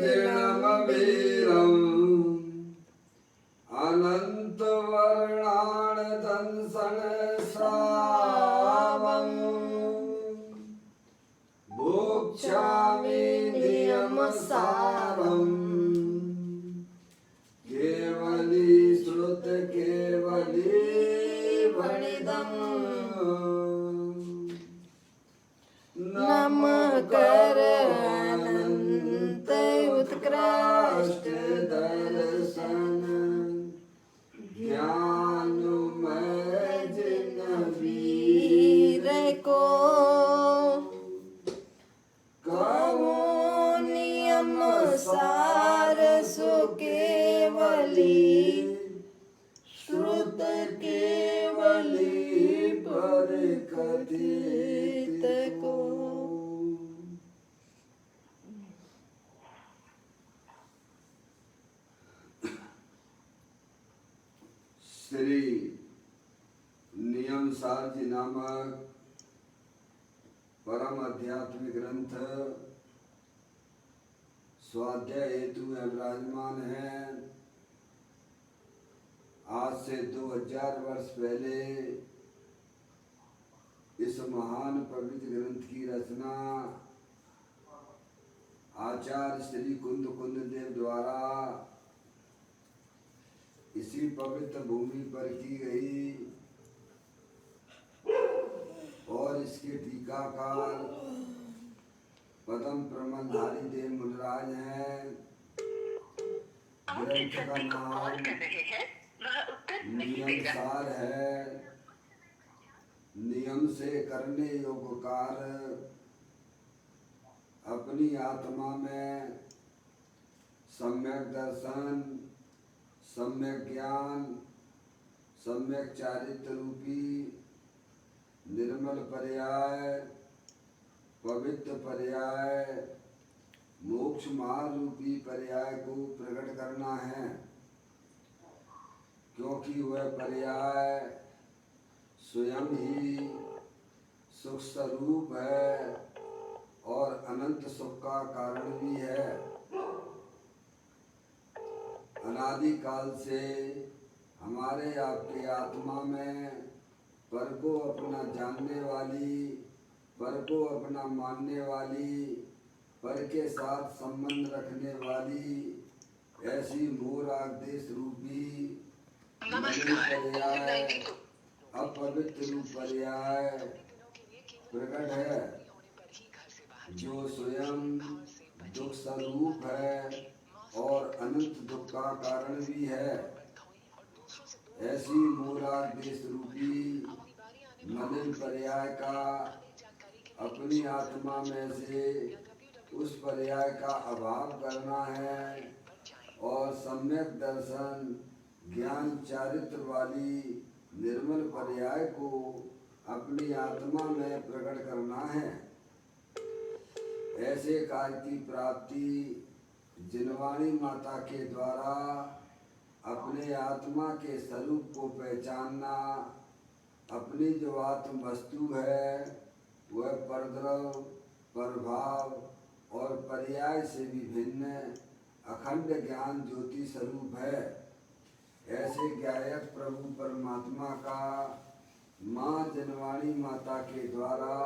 जिणमवीरम् अनन्तवर्णानदंसनस्रावम् भोक्ष्यामि नियमसारम् केवली श्रुत केवली वणिदम् नमकर अनंत उत्कृष्ट दर्शन ज्ञानमय जिन वीर को कहो नियम सार सु केवली श्रुत केवली पर कथित को। श्री नियम सार जी नामक परम आध्यात्मिक ग्रंथ स्वाध्याय हेतु में विराजमान है। आज से 2000 वर्ष पहले इस महान पवित्र ग्रंथ की रचना आचार्य श्री कुंद देव द्वारा इसी पवित्र भूमि पर की गई और इसके टीकाकार पदम प्रमलधारी देव मुनिराज हैं। ग्रंथ का नाम नियम सार है। नियम से करने योग्य कार्य अपनी आत्मा में सम्यक दर्शन, सम्यक ज्ञान, सम्यक चारित्र रूपी निर्मल पर्याय, पवित्र पर्याय, मोक्ष मार्ग रूपी पर्याय को प्रकट करना है। क्योंकि वह पर्याय स्वयं ही सुख स्वरूप है और अनंत सुख का कारण भी है। अनादि काल से हमारे आपके आत्मा में पर को अपना जानने वाली, पर को अपना मानने वाली, पर के साथ संबंध रखने वाली ऐसी मोराग देश रूपी पर्याय, अपवित्र रूप पर्याय प्रकट है, जो स्वयं दुख स्वरूप है और अनंत दुख का कारण भी है। ऐसी मोराग देश रूपी मलिन पर्याय का अपनी आत्मा में से उस पर्याय का अभाव करना है और सम्यक दर्शन ज्ञान चारित्र वाली निर्मल पर्याय को अपनी आत्मा में प्रकट करना है। ऐसे कार्य की प्राप्ति जिनवाणी माता के द्वारा अपने आत्मा के स्वरूप को पहचानना, अपनी जो आत्म वस्तु है वह परद्रव, प्रभाव और पर्याय से विभिन्न अखंड ज्ञान ज्योति स्वरूप है। ऐसे गायक प्रभु परमात्मा का माँ जनवाणी माता के द्वारा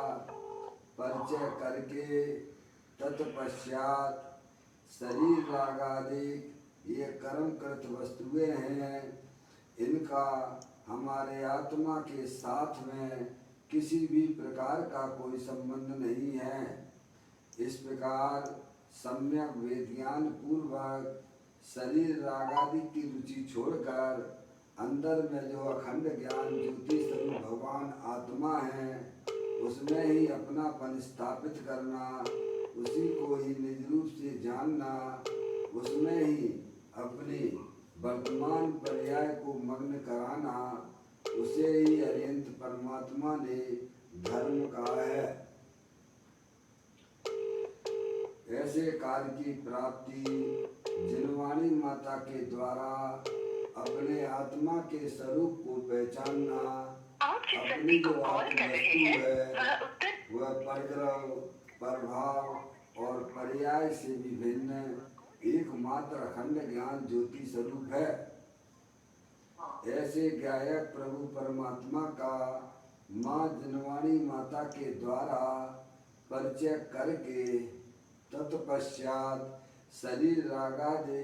परिचय करके तत्पश्चात शरीर रागादिक ये कर्मकृत वस्तुएं हैं, इनका हमारे आत्मा के साथ में किसी भी प्रकार का कोई संबंध नहीं है। इस प्रकार सम्यक वेद ज्ञान पूर्वक शरीर रागादि की रुचि छोड़कर अंदर में जो अखंड ज्ञान ज्योति स्वरूप भगवान आत्मा है उसमें ही अपनापन स्थापित करना, उसी को ही निज रूप से जानना, उसमें ही अपने वर्तमान पर्याय को मग्न कराना, उसे ही अरिहंत परमात्मा ने धर्म कहा है। ऐसे कार्य की प्राप्ति जिनवाणी माता के द्वारा अपने आत्मा के स्वरूप को पहचानना, अपनी जो आत्म वस्तु है वह परद्रव, प्रभाव और पर्याय से भी भिन्न एकमात्र अखंड ज्ञान ज्योति स्वरूप है। ऐसे गायक प्रभु परमात्मा का माँ जनवाणी माता के द्वारा परिचय करके तत्पश्चात शरीर रागादि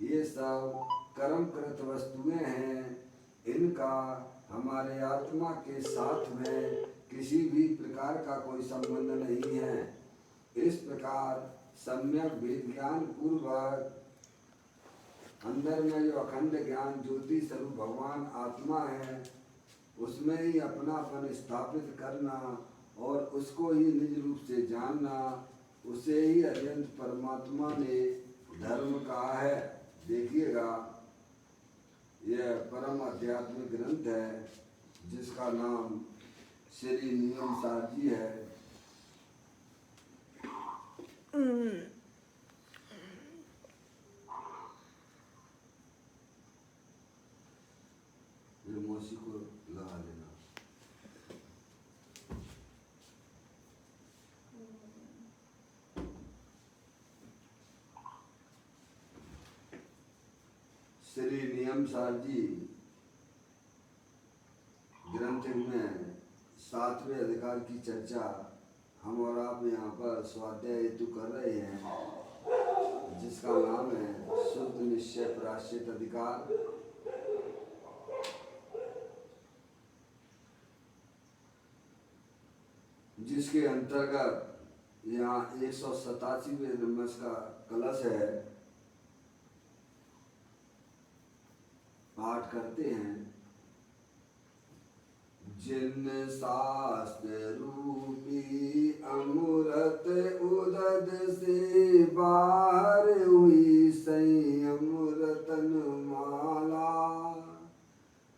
ये सब कर्मकृत वस्तुएं हैं, इनका हमारे आत्मा के साथ में किसी भी प्रकार का कोई संबंध नहीं है। इस प्रकार सम्यक वेद ज्ञान पूर्वक अंदर में जो अखंड ज्ञान ज्योति स्वरूप भगवान आत्मा है, उसमें ही अपनापन स्थापित करना और उसको ही निज रूप से जानना, उसे ही अत्यंत परमात्मा ने धर्म कहा है। देखिएगा, यह परम आध्यात्मिक ग्रंथ है जिसका नाम श्री नियम सार जी है। मौसी को लगा देना। श्री नियम सार जी ग्रंथ में 7वें अधिकार की चर्चा हम और आप यहाँ पर स्वाध्याय हेतु कर रहे हैं, जिसका नाम है शुद्ध निश्चय प्रायश्चित अधिकार। जिसके अंतर्गत यहाँ 187वें नंबर का कलश है, पाठ करते हैं। जिन शास्त्र रूपी अमृत उदद से बाहर हुई संयम रतन माला,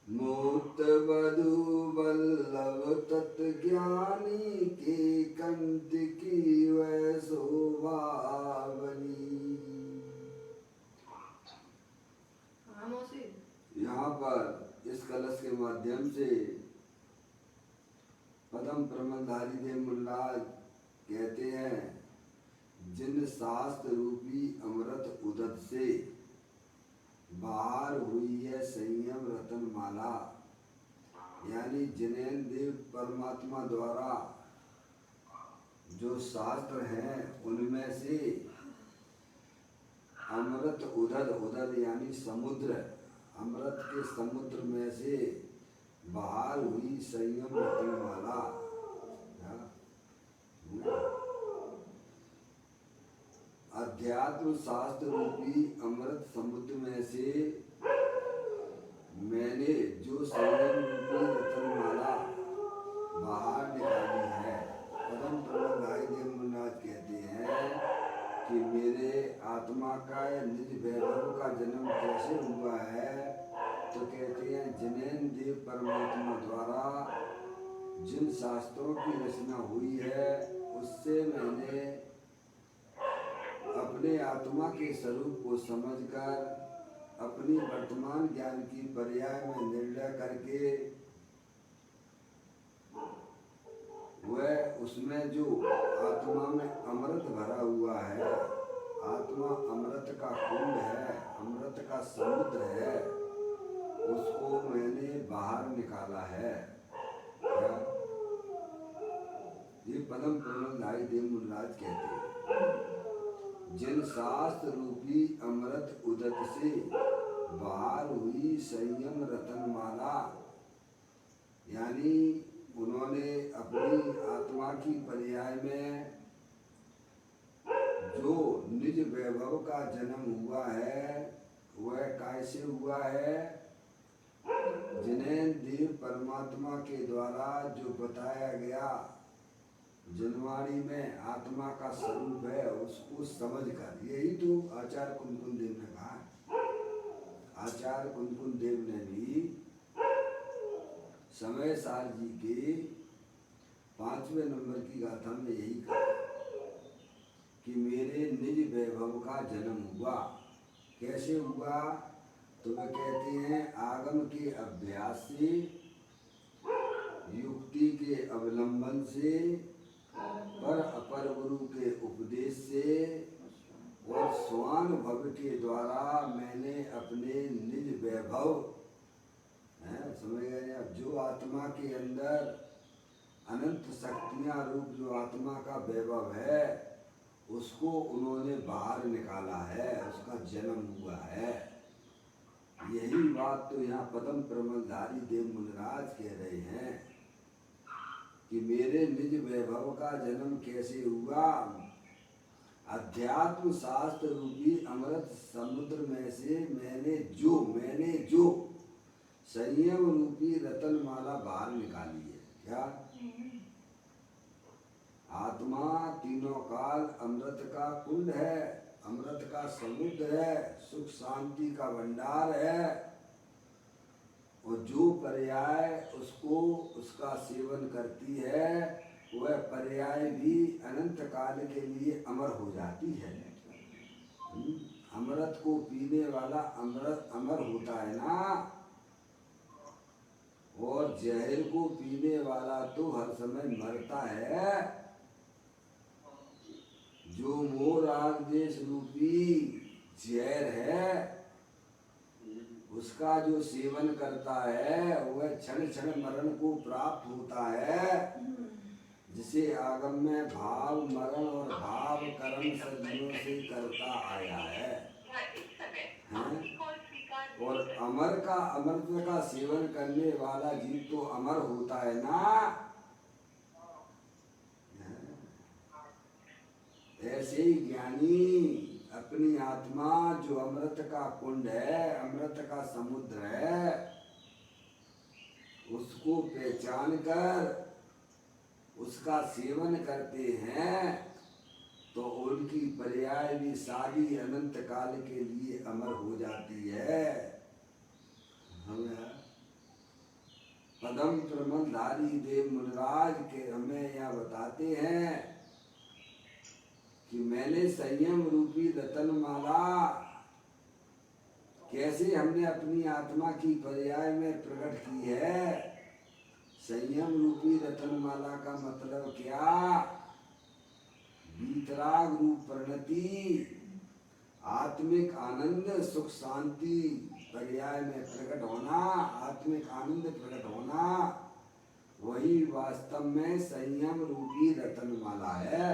मूर्त बधु बल्लभ तत्ज्ञानी के कंठ की वह शोभा बनी। यहाँ पर इस कलश के माध्यम से पदम प्रमलधारी देव मुल्लाज कहते हैं, जिन शास्त्र रूपी अमृत उदत से बाहर हुई है संयम रतन माला, यानी जिनेन देव परमात्मा द्वारा जो शास्त्र हैं उनमें से अमृत उदद, उदद यानी समुद्र, अमृत के समुद्र में से बाहर हुई संयम रतन माला। अध्यात्म शास्त्र रूपी अमृत समुद्र में से मैंने जो संयम रूपी रतन माला बाहर निकाली है। परम प्रमलधारी देव मुल्लाज कहते हैं कि मेरे आत्मा का निज वैभव का जन्म कैसे हुआ है, तो कहते हैं जिनेन देव परमात्मा द्वारा जिन शास्त्रों की रचना हुई है, उससे मैंने अपने आत्मा के स्वरूप को समझकर अपनी वर्तमान ज्ञान की पर्याय में निर्णय करके वह उसमें जो आत्मा में अमृत भरा हुआ है, आत्मा अमृत का कुंड है, अमृत का समुद्र है, उसको मैंने बाहर निकाला है। ये पदम प्रमलधारी देव मुल्लाज कहते हैं, जिन शास्त्र रूपी अमृत उदत से बाहर हुई संयम रतन माला, यानी उन्होंने अपनी आत्मा की पर्याय में जो निज वैभव का जन्म हुआ है, वह कैसे हुआ है, जिन्हें देव परमात्मा के द्वारा जो बताया गया जनवाणी में आत्मा का स्वरूप है, उसको समझकर, यही तो आचार्य कुंदकुन देव ने कहा। आचार्य कुंदकुन देव ने भी समय सार जी के 5वें नंबर की गाथा में यही कहा कि मेरे निज वैभव का जन्म हुआ। कैसे हुआ, तो वे कहते हैं आगम के अभ्यास से, युक्ति के अवलंबन से, पर अपर गुरु के उपदेश से और स्वानुभव के द्वारा मैंने अपने निज वैभव, समझ गए। अब जो आत्मा के अंदर अनंत शक्तियां रूप जो आत्मा का वैभव है उसको उन्होंने बाहर निकाला है, उसका जन्म हुआ है। यही बात तो यहाँ पदम प्रमलधारी देव मुनिराज कह रहे हैं कि मेरे निज वैभव का जन्म कैसे हुआ। अध्यात्म शास्त्र रूपी अमृत समुद्र में से मैंने जो संयम रूपी रतनमाला बाहर निकाली है। क्या? आत्मा तीनों काल अमृत का कुंड है, अमृत का समुद्र है, सुख शांति का भंडार है। और जो पर्याय उसको उसका सेवन करती है वह पर्याय भी अनंत काल के लिए अमर हो जाती है। अमृत को पीने वाला अमृत अमर होता है ना, और जहर को पीने वाला तो हर समय मरता है। जो मोर आग देश रूपी जहर है उसका जो सेवन करता है वह क्षण क्षण मरण को प्राप्त होता है, जिसे आगम में भाव मरण और भाव कर्म सदियों से करता आया है। और अमरत्व का सेवन करने वाला जीव तो अमर होता है ना। ऐसे ही ज्ञानी अपनी आत्मा जो अमृत का कुंड है, अमृत का समुद्र है, उसको पहचान कर उसका सेवन करते हैं तो उनकी पर्याय भी सारी अनंत काल के लिए अमर हो जाती है। पदम प्रमलधारी देव मुनिराज के हमें यह बताते हैं कि मैंने संयम रूपी रतनमाला कैसे हमने अपनी आत्मा की पर्याय में प्रकट की है। संयम रूपी रतनमाला का मतलब क्या? वीतराग रूप परिणति, आत्मिक आनंद, सुख शांति पर्याय में प्रकट होना, आत्मिक आनंद प्रकट होना, वही वास्तव में संयम रूपी रतनमाला है।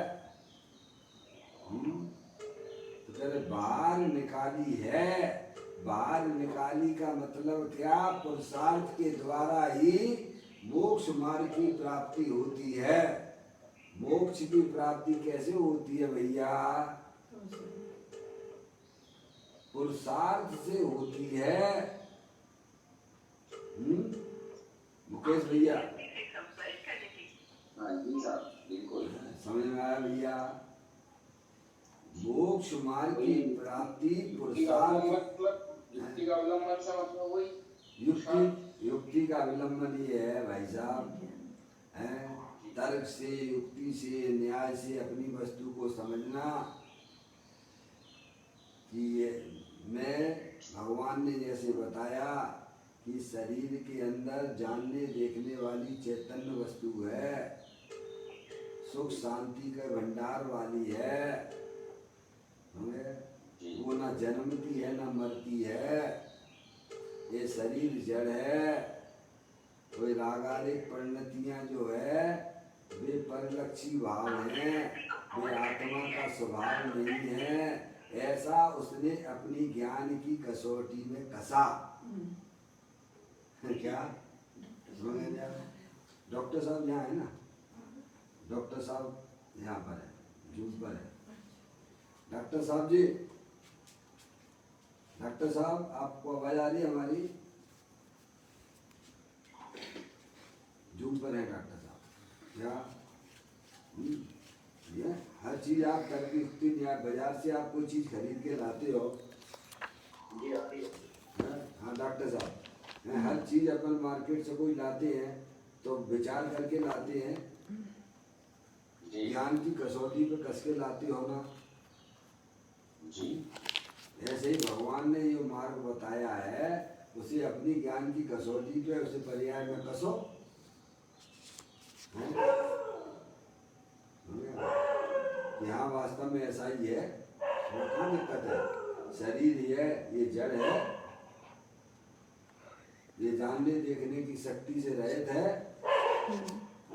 तो तेरे बाहर निकाली है। बाहर निकाली का मतलब क्या? पुरुषार्थ के द्वारा ही मोक्ष मार्ग की प्राप्ति होती है। मोक्ष की प्राप्ति कैसे होती है भैया? पुरुषार्थ से होती है। मुकेश भैया, समझ में आया भैया? मोक्ष मार्ग की प्राप्ति पुरुषार्थ, युक्ति का विलंबन ये है भाई साहब, तर्क से, युक्ति से, न्याय से अपनी वस्तु को समझना कि ये मैं भगवान ने जैसे बताया कि शरीर के अंदर जानने देखने वाली चैतन्य वस्तु है, सुख शांति का भंडार वाली है, वो ना जन्मती है ना मरती है। ये शरीर जड़ है। कोई रागारिक परिणतियां जो है वे परिलक्षी भाव हैं, वे आत्मा का स्वभाव नहीं है। ऐसा उसने अपनी ज्ञान की कसौटी में कसा। क्या डॉक्टर साहब यहाँ है ना? डॉक्टर साहब यहाँ पर है, जूम पर है। डॉक्टर साहब जी, डॉक्टर साहब आपको आवाज आ रही है हमारी? जूम पर है डॉक्टर साहब। क्या ये हर चीज आप करके उठती नहीं, आप बाजार से आप कोई चीज खरीद के लाते हो? हाँ डॉक्टर साहब, हर चीज अपन मार्केट से कोई लाते हैं तो विचार करके लाते हैं, ज्ञान की कसौटी पे कस के लाते हो ना जी। ऐसे ही भगवान ने ये मार्ग बताया है, उसे अपनी ज्ञान की कसौटी पे उसे पर्याय में कसो। कि हाँ वास्तव में ऐसा ही है, वो कहाँ दिक्कत है। शरीर है, ये जड़ है, ये जानने देखने की शक्ति से रहित है,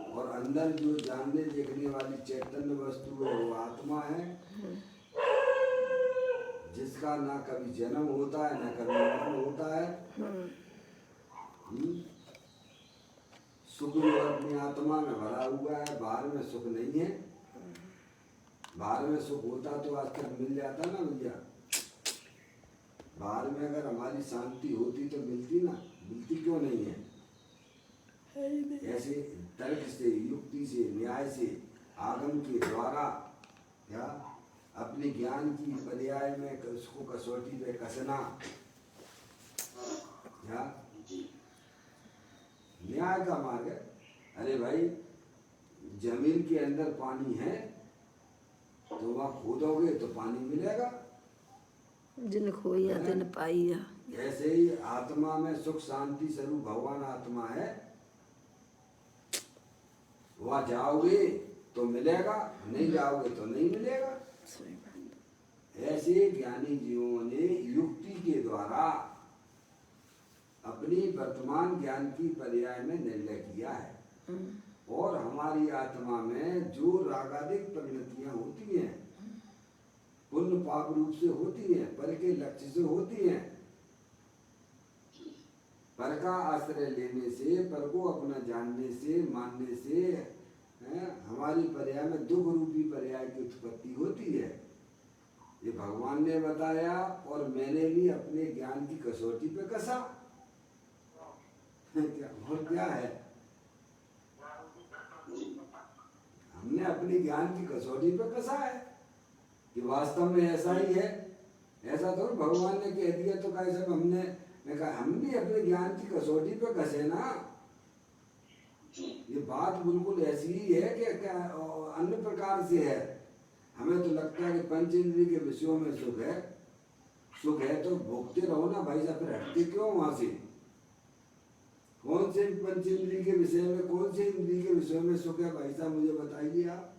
और अंदर जो जानने देखने वाली चैतन्य वस्तु है वो आत्मा है, जिसका ना कभी जन्म होता है ना कभी मरण होता है। सुख जो अपनी आत्मा में भरा हुआ है, बाहर में सुख नहीं है। बाहर में सुख होता तो आज तक मिल जाता ना भैया। बाहर में अगर हमारी शांति होती तो मिलती ना, मिलती क्यों नहीं है। ऐसे तर्क से, युक्ति से, न्याय से, आगम के द्वारा क्या अपने ज्ञान की पर्याय में उसको कसौटी पे कसना, क्या न्याय का मार्ग है। अरे भाई, जमीन के अंदर पानी है तो वहाँ खोदोगे तो पानी मिलेगा, जिन खोया तिन पाइया। ऐसे ही आत्मा में सुख शांति स्वरूप भगवान आत्मा है, वहाँ जाओगे तो मिलेगा, नहीं जाओगे तो नहीं मिलेगा। ऐसे ज्ञानी जीवों ने युक्ति के द्वारा अपनी वर्तमान ज्ञान की पर्याय में निर्णय किया है। और हमारी आत्मा में जो रागादिक परिणतियां होती हैं, पुण्य पाप रूप से होती हैं, पर के लक्ष्य से होती हैं। पर का आश्रय लेने से, पर को अपना जानने से, मानने से हमारी पर्याय में दुख रूपी पर्याय की उत्पत्ति होती है। ये भगवान ने बताया और मैंने भी अपने ज्ञान की कसौटी पे कसा। क्या और क्या है, हमने अपनी ज्ञान की कसौटी पे कसा है कि वास्तव में ऐसा ही है। ऐसा तो भगवान ने कह दिया तो कैसे हमने, मैं कहा हम भी अपने ज्ञान की कसौटी पे कसे ना। ये बात बिल्कुल ऐसी ही है कि अन्य प्रकार से है। हमें तो लगता है कि पंच इंद्रिय के विषयों में सुख है, सुख है तो भोगते रहो ना भाई साहब, फिर हटते क्यों वहां से। कौन से पंच इंद्रिय के विषय में, कौन से इंद्रिय के विषय में सुख है भाई साहब, मुझे बताइए आप।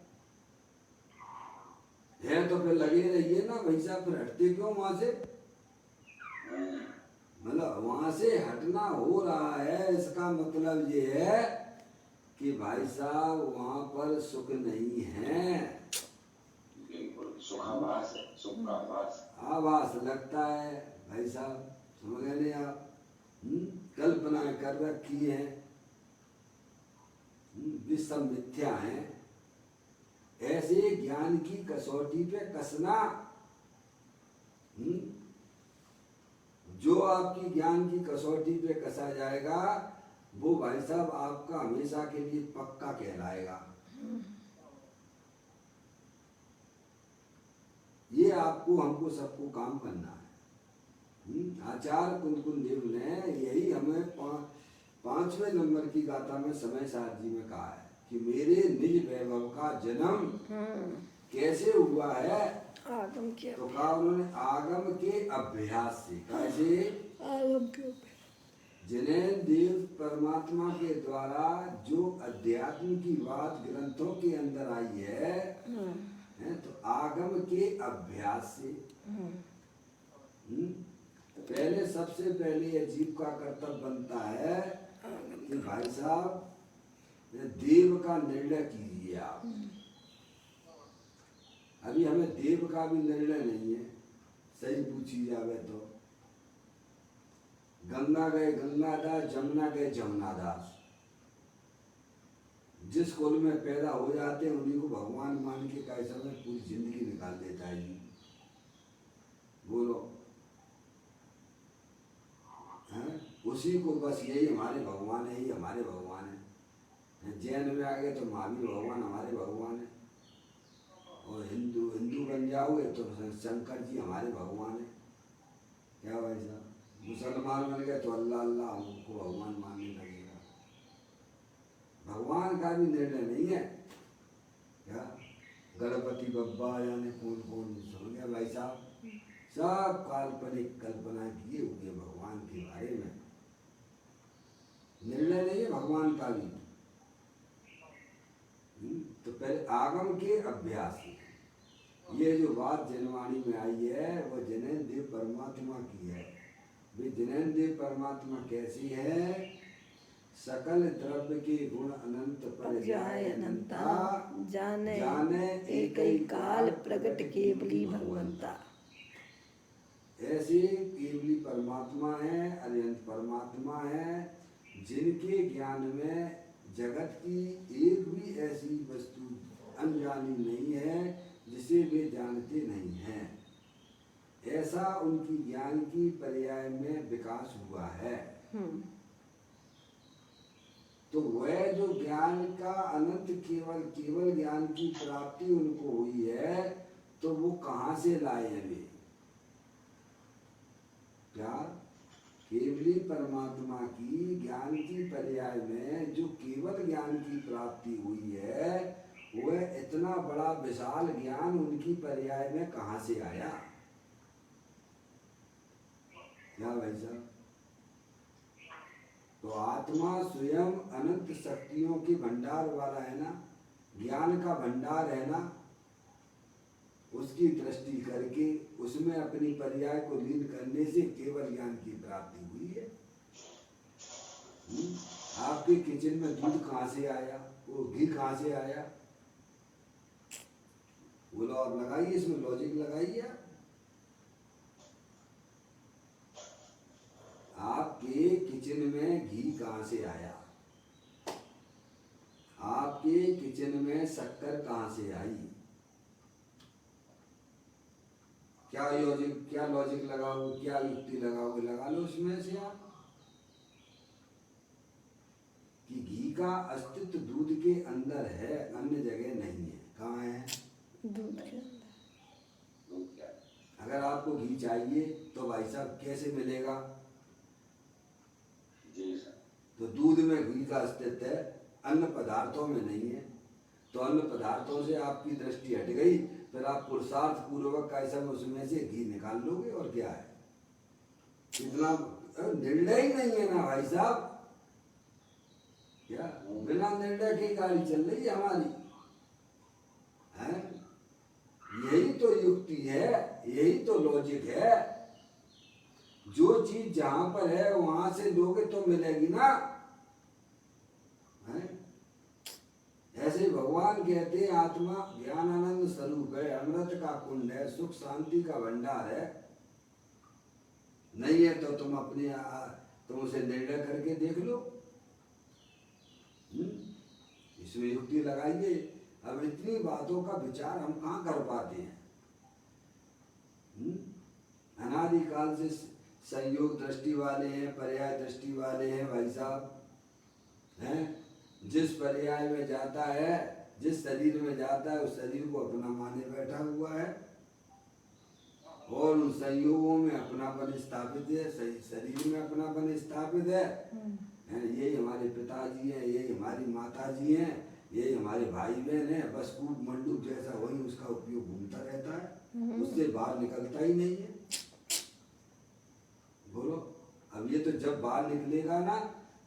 है तो फिर लगे रहिए ना भाई साहब, फिर हटते क्यों वहां से। मतलब वहां से हटना हो रहा है, इसका मतलब ये है कि भाई साहब वहां पर सुख नहीं है, सुखाभास है, सुख का आभास, आभास लगता है भाई साहब, समझ गए नहीं आप। कल्पनाएं कर रखी है, विषम मिथ्या है। ऐसे ज्ञान की कसौटी पे कसना, जो आपकी ज्ञान की कसौटी पे कसा जाएगा वो भाई साहब आपका हमेशा के लिए पक्का कहलाएगा। ये आपको हमको सबको काम करना है। आचार्य कुंदकुंद देव ने यही हमें 5वें नंबर की गाथा में समय सार जी में कहा है कि मेरे निज वैभव का जन्म कैसे हुआ है। आगम के, तो कहा उन्होंने आगम के अभ्यास से। कैसे? आगम के जिन्हें देव परमात्मा के द्वारा जो अध्यात्म की बात ग्रंथों के अंदर आई है तो आगम के अभ्यास से। पहले सबसे पहले जीव का कर्तव्य बनता है कि भाई साहब देव का निर्णय कीजिए आप। अभी हमें देव का भी निर्णय नहीं है, सही पूछी जावे तो। गंगा गए गंगादास, जमुना गए जमुनादास। जिस कुल में पैदा हो जाते हैं उन्हीं को भगवान मान के कैसा में पूरी जिंदगी निकाल देता है जी। बोलो, हैं? उसी को बस यही हमारे भगवान है, ही हमारे भगवान है। जैन में आ गए तो महावीर भगवान हमारे भगवान है, और हिंदू बन जाओगे तो शंकर जी हमारे भगवान है। क्या भाई साहब? मुसलमान बन गए तो अल्लाह अल्लाह हमको भगवान मानने लगेगा। भगवान का भी निर्णय नहीं है क्या? गणपति बब्बा यानी कौन कौन सुन गया भाई साहब, सब काल्पनिक कल्पना किए हुए भगवान के बारे में। निर्णय नहीं है भगवान का भी। तो पहले आगम के अभ्यास, ये जो बात जनवाणी में आई है वो जैन देव परमात्मा की है। वे जैन देव परमात्मा कैसी है? सकल द्रव्य के गुण अनंत पर जाय अनंता जाने जाने एक ही काल प्रगट केवली भगवंता। ऐसे केवली परमात्मा है, अनंत परमात्मा है, जिनके ज्ञान में जगत की एक भी ऐसी वस्तु अनजानी नहीं है जिसे वे जानते नहीं हैं। ऐसा उनकी ज्ञान की पर्याय में विकास हुआ है। तो वह जो ज्ञान का अनंत केवल ज्ञान की प्राप्ति उनको हुई है, तो वो कहाँ से लाए हैं वे? क्या? केवली परमात्मा की ज्ञान की पर्याय में जो केवल ज्ञान की प्राप्ति हुई है, वह इतना बड़ा विशाल ज्ञान उनकी पर्याय में कहाँ से आया? क्या भाई साहब? तो आत्मा स्वयं अनंत शक्तियों के भंडार वाला है ना, ज्ञान का भंडार है ना। उसकी दृष्टि करके उसमें अपनी पर्याय को लीन करने से केवल ज्ञान की प्राप्ति हुई है। आपके किचन में दूध कहाँ से आया? वो घी कहाँ से आया? बोलो, आप लगाइए, इसमें लॉजिक लगाइए। आपके किचन में घी कहाँ से आया? आपके किचन में शक्कर कहाँ से आई? क्या लॉजिक लगाओ, क्या युक्ति लगाओगे? लगा लो उसमें से आप कि घी का अस्तित्व दूध के अंदर है, अन्य जगह नहीं है। कहाँ है? दूध के अंदर। अगर आपको घी चाहिए तो भाई साहब कैसे मिलेगा? जी सर। तो दूध में घी का अस्तित्व है, अन्य पदार्थों में नहीं है। तो अन्य पदार्थों से आपकी दृष्टि हट गई, फिर आप पुरुषार्थ पूर्वक कैसे उसमें से घी निकाल लोगे। और क्या है? इतना निर्णय ही नहीं है ना भाई साहब। क्या बिना निर्णय की गाड़ी चल रही है हमारी? है? यही तो युक्ति है, यही तो लॉजिक है। जो चीज जहां पर है वहां से लोगे तो मिलेगी ना। है? ऐसे भगवान कहते हैं आत्मा ज्ञानानंद स्वरूप है, अमृत का कुंड है, सुख शांति का भंडार है। नहीं है तो तुम उसे निर्णय करके देख लो। इसमें युक्ति लगाइए। अब इतनी बातों का विचार हम कहाँ कर पाते हैं? अनादिकाल से संयोग दृष्टि वाले हैं, पर्याय दृष्टि वाले हैं भाई साहब। हैं? जिस पर्याय में जाता है, जिस शरीर में जाता है, उस शरीर को अपना माने बैठा हुआ है और उन संयोगों में अपनापन स्थापित है, शरीर में अपनापन स्थापित है। यही हमारे पिताजी हैं, यही हमारी माताजी हैं, यही हमारे भाई बहन हैं। बस कूप मंडूक जैसा वही उसका उपयोग घूमता रहता है, उससे बाहर निकलता ही नहीं है। बोलो, अब ये तो जब बाहर निकलेगा ना,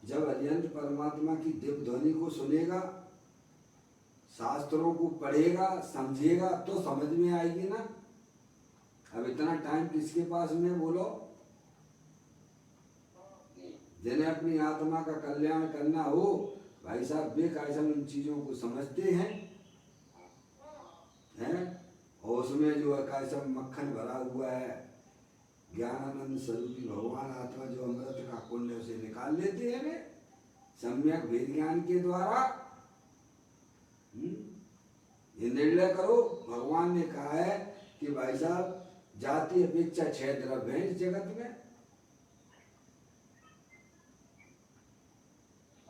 जब अनंत परमात्मा की दिव्य ध्वनि को सुनेगा, शास्त्रों को पढ़ेगा, समझेगा, तो समझ में आएगी ना। अब इतना टाइम किसके पास में? बोलो, जिन्हें अपनी आत्मा का कल्याण करना हो भाई साहब, वे कैसे इन चीजों को समझते हैं? और उसमें जो है कैसा मक्खन भरा हुआ है, ज्ञानानंद स्वरूपी भगवान आत्मा जो अमृत का कुंड है, उसे निकाल लेते हैं वे सम्यक वेद ज्ञान के द्वारा। ये निर्णय करो। भगवान ने कहा है कि भाई साहब जाति अपेक्षा 6 द्रव्य हैं इस जगत में।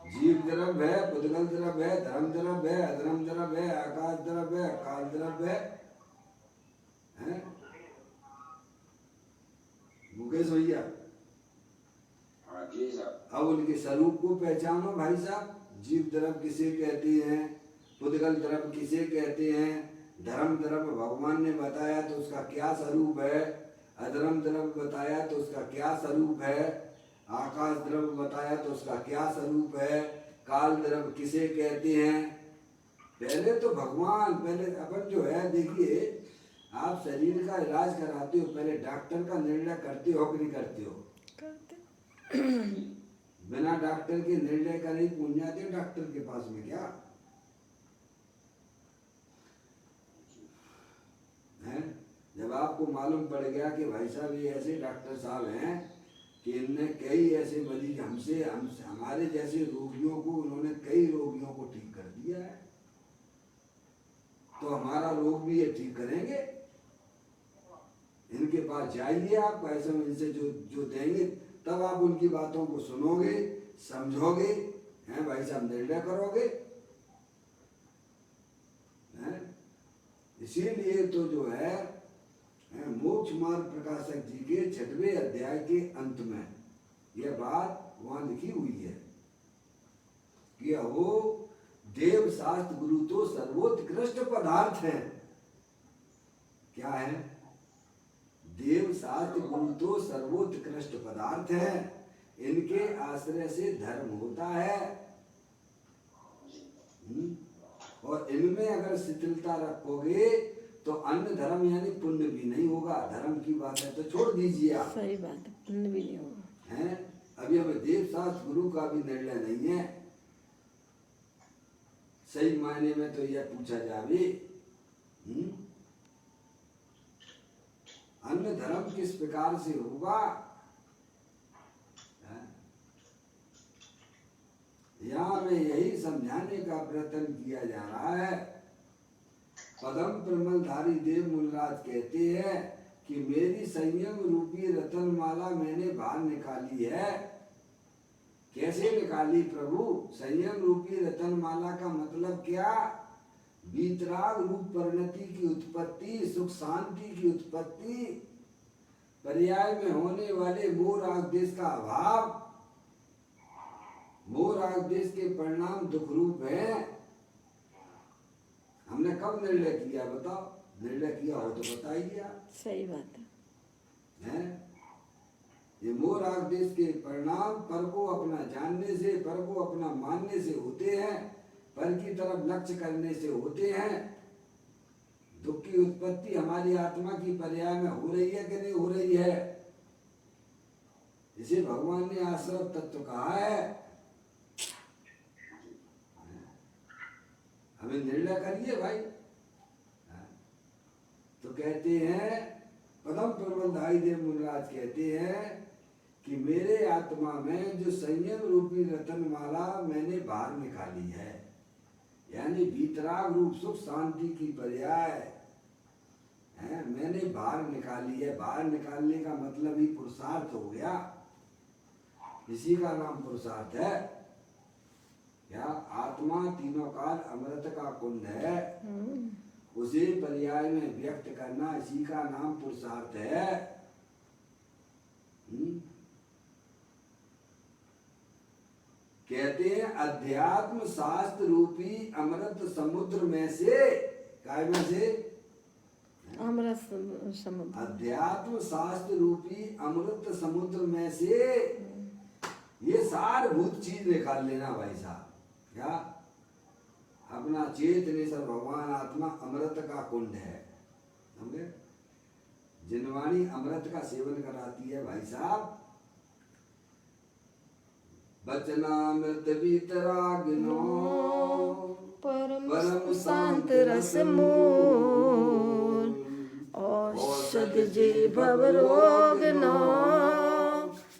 जीव द्रव्य है, पुद्गल द्रव्य है, धर्म द्रव्य है, अधर्म द्रव्य है, आकाश द्रव्य है, काल द्रव्य है। मुकेश भैया, अब उनके स्वरूप को पहचानो भाई साहब। जीव द्रव्य किसे कहते हैं, पुद्गल द्रव्य किसे कहते हैं, धर्म द्रव्य भगवान ने बताया तो उसका क्या स्वरूप है, अधर्म द्रव्य बताया तो उसका क्या स्वरूप है, आकाश द्रव्य बताया तो उसका क्या स्वरूप है, काल द्रव्य किसे कहते हैं। पहले तो भगवान, पहले अपन जो है देखिए, आप शरीर का इलाज कराते हो, पहले डॉक्टर का निर्णय करते हो कि नहीं करते हो? करते। बिना डॉक्टर के निर्णय का नहीं पहुंच जाते डॉक्टर के पास में क्या है? जब आपको मालूम पड़ गया कि भाई साहब ये ऐसे डॉक्टर साहब हैं कि इनने कई ऐसे मरीज हमसे हमारे जैसे रोगियों को, उन्होंने कई रोगियों को ठीक कर दिया है, तो हमारा रोग भी ये ठीक करेंगे। इनके पास जाइए आप, पैसे में इनसे जो देंगे, तब आप उनकी बातों को सुनोगे, समझोगे, हैं भाई साहब, निर्णय करोगे। हैं? इसीलिए तो जो है मोक्ष मार्ग प्रकाशक जी के 6वें अध्याय के अंत में यह बात वहां लिखी हुई है कि वो देव शास्त्र गुरु तो सर्वोत्कृष्ट पदार्थ है। क्या है? देव शास्त्र गुरु तो सर्वोत्कृष्ट पदार्थ है, इनके आश्रय से धर्म होता है। और इनमें अगर शिथिलता रखोगे तो अन्य धर्म यानी पुण्य भी नहीं होगा। धर्म की बात है तो छोड़ दीजिए आप। सही बात है, पुण्य भी नहीं होगा। हैं? अभी हमें देव शास्त्र गुरु का भी निर्णय नहीं है। सही मायने में तो यह पूछा जावे, अन्य धर्म किस प्रकार से होगा? यहाँ में यही समझाने का प्रयत्न किया जा रहा है। पदम प्रमलधारी देव मुनिराज कहते हैं कि मेरी संयम रूपी रतनमाला मैंने बाहर निकाली है। कैसे निकाली प्रभु? संयम रूपी रतनमाला का मतलब क्या? वीतराग रूप परिणति की उत्पत्ति, सुख शांति की उत्पत्ति, पर्याय में होने वाले मोह राग देश का अभाव, मोह राग देश के परिणाम दुख रूप है। हमने कब निर्णय किया बताओ? निर्णय किया हो तो बताइए आप। सही बात है? ये मोह राग देश के परिणाम पर को अपना जानने से, पर को अपना मानने से होते हैं, पर की तरफ लक्ष्य करने से होते हैं। दुख की उत्पत्ति हमारी आत्मा की पर्याय में हो रही है कि नहीं हो रही है? इसे भगवान ने आश्रव तत्व कहा है। हमें निर्णय करिए भाई। तो कहते हैं पदम प्रबंधाई देव मुनिराज कहते हैं कि मेरे आत्मा में जो संयम रूपी रतनमाला मैंने बाहर निकाली है, यानी भीतराग रूप सुख शांति की पर्याय है, मैंने बाहर निकाली है। बाहर निकालने का मतलब ही पुरुषार्थ हो गया। इसी का नाम पुरुषार्थ है। क्या? आत्मा तीनों काल अमृत का कुंड है, उसे पर्याय में व्यक्त करना, इसी का नाम पुरुषार्थ है। कहते हैं अध्यात्म शास्त्र रूपी अमृत समुद्र में से, काय में से? अमृत समुद्र। अध्यात्म शास्त्र रूपी अमृत समुद्र में से ये सारभूत चीज निकाल लेना भाई साहब। क्या? अपना चेतनेश्वर भगवान आत्मा अमृत का कुंड है, समझे? जिनवाणी अमृत का सेवन कराती है भाई साहब। बचनामृत वीतरागिनो परम शांत रस मूल, औषध जे भव रोग नो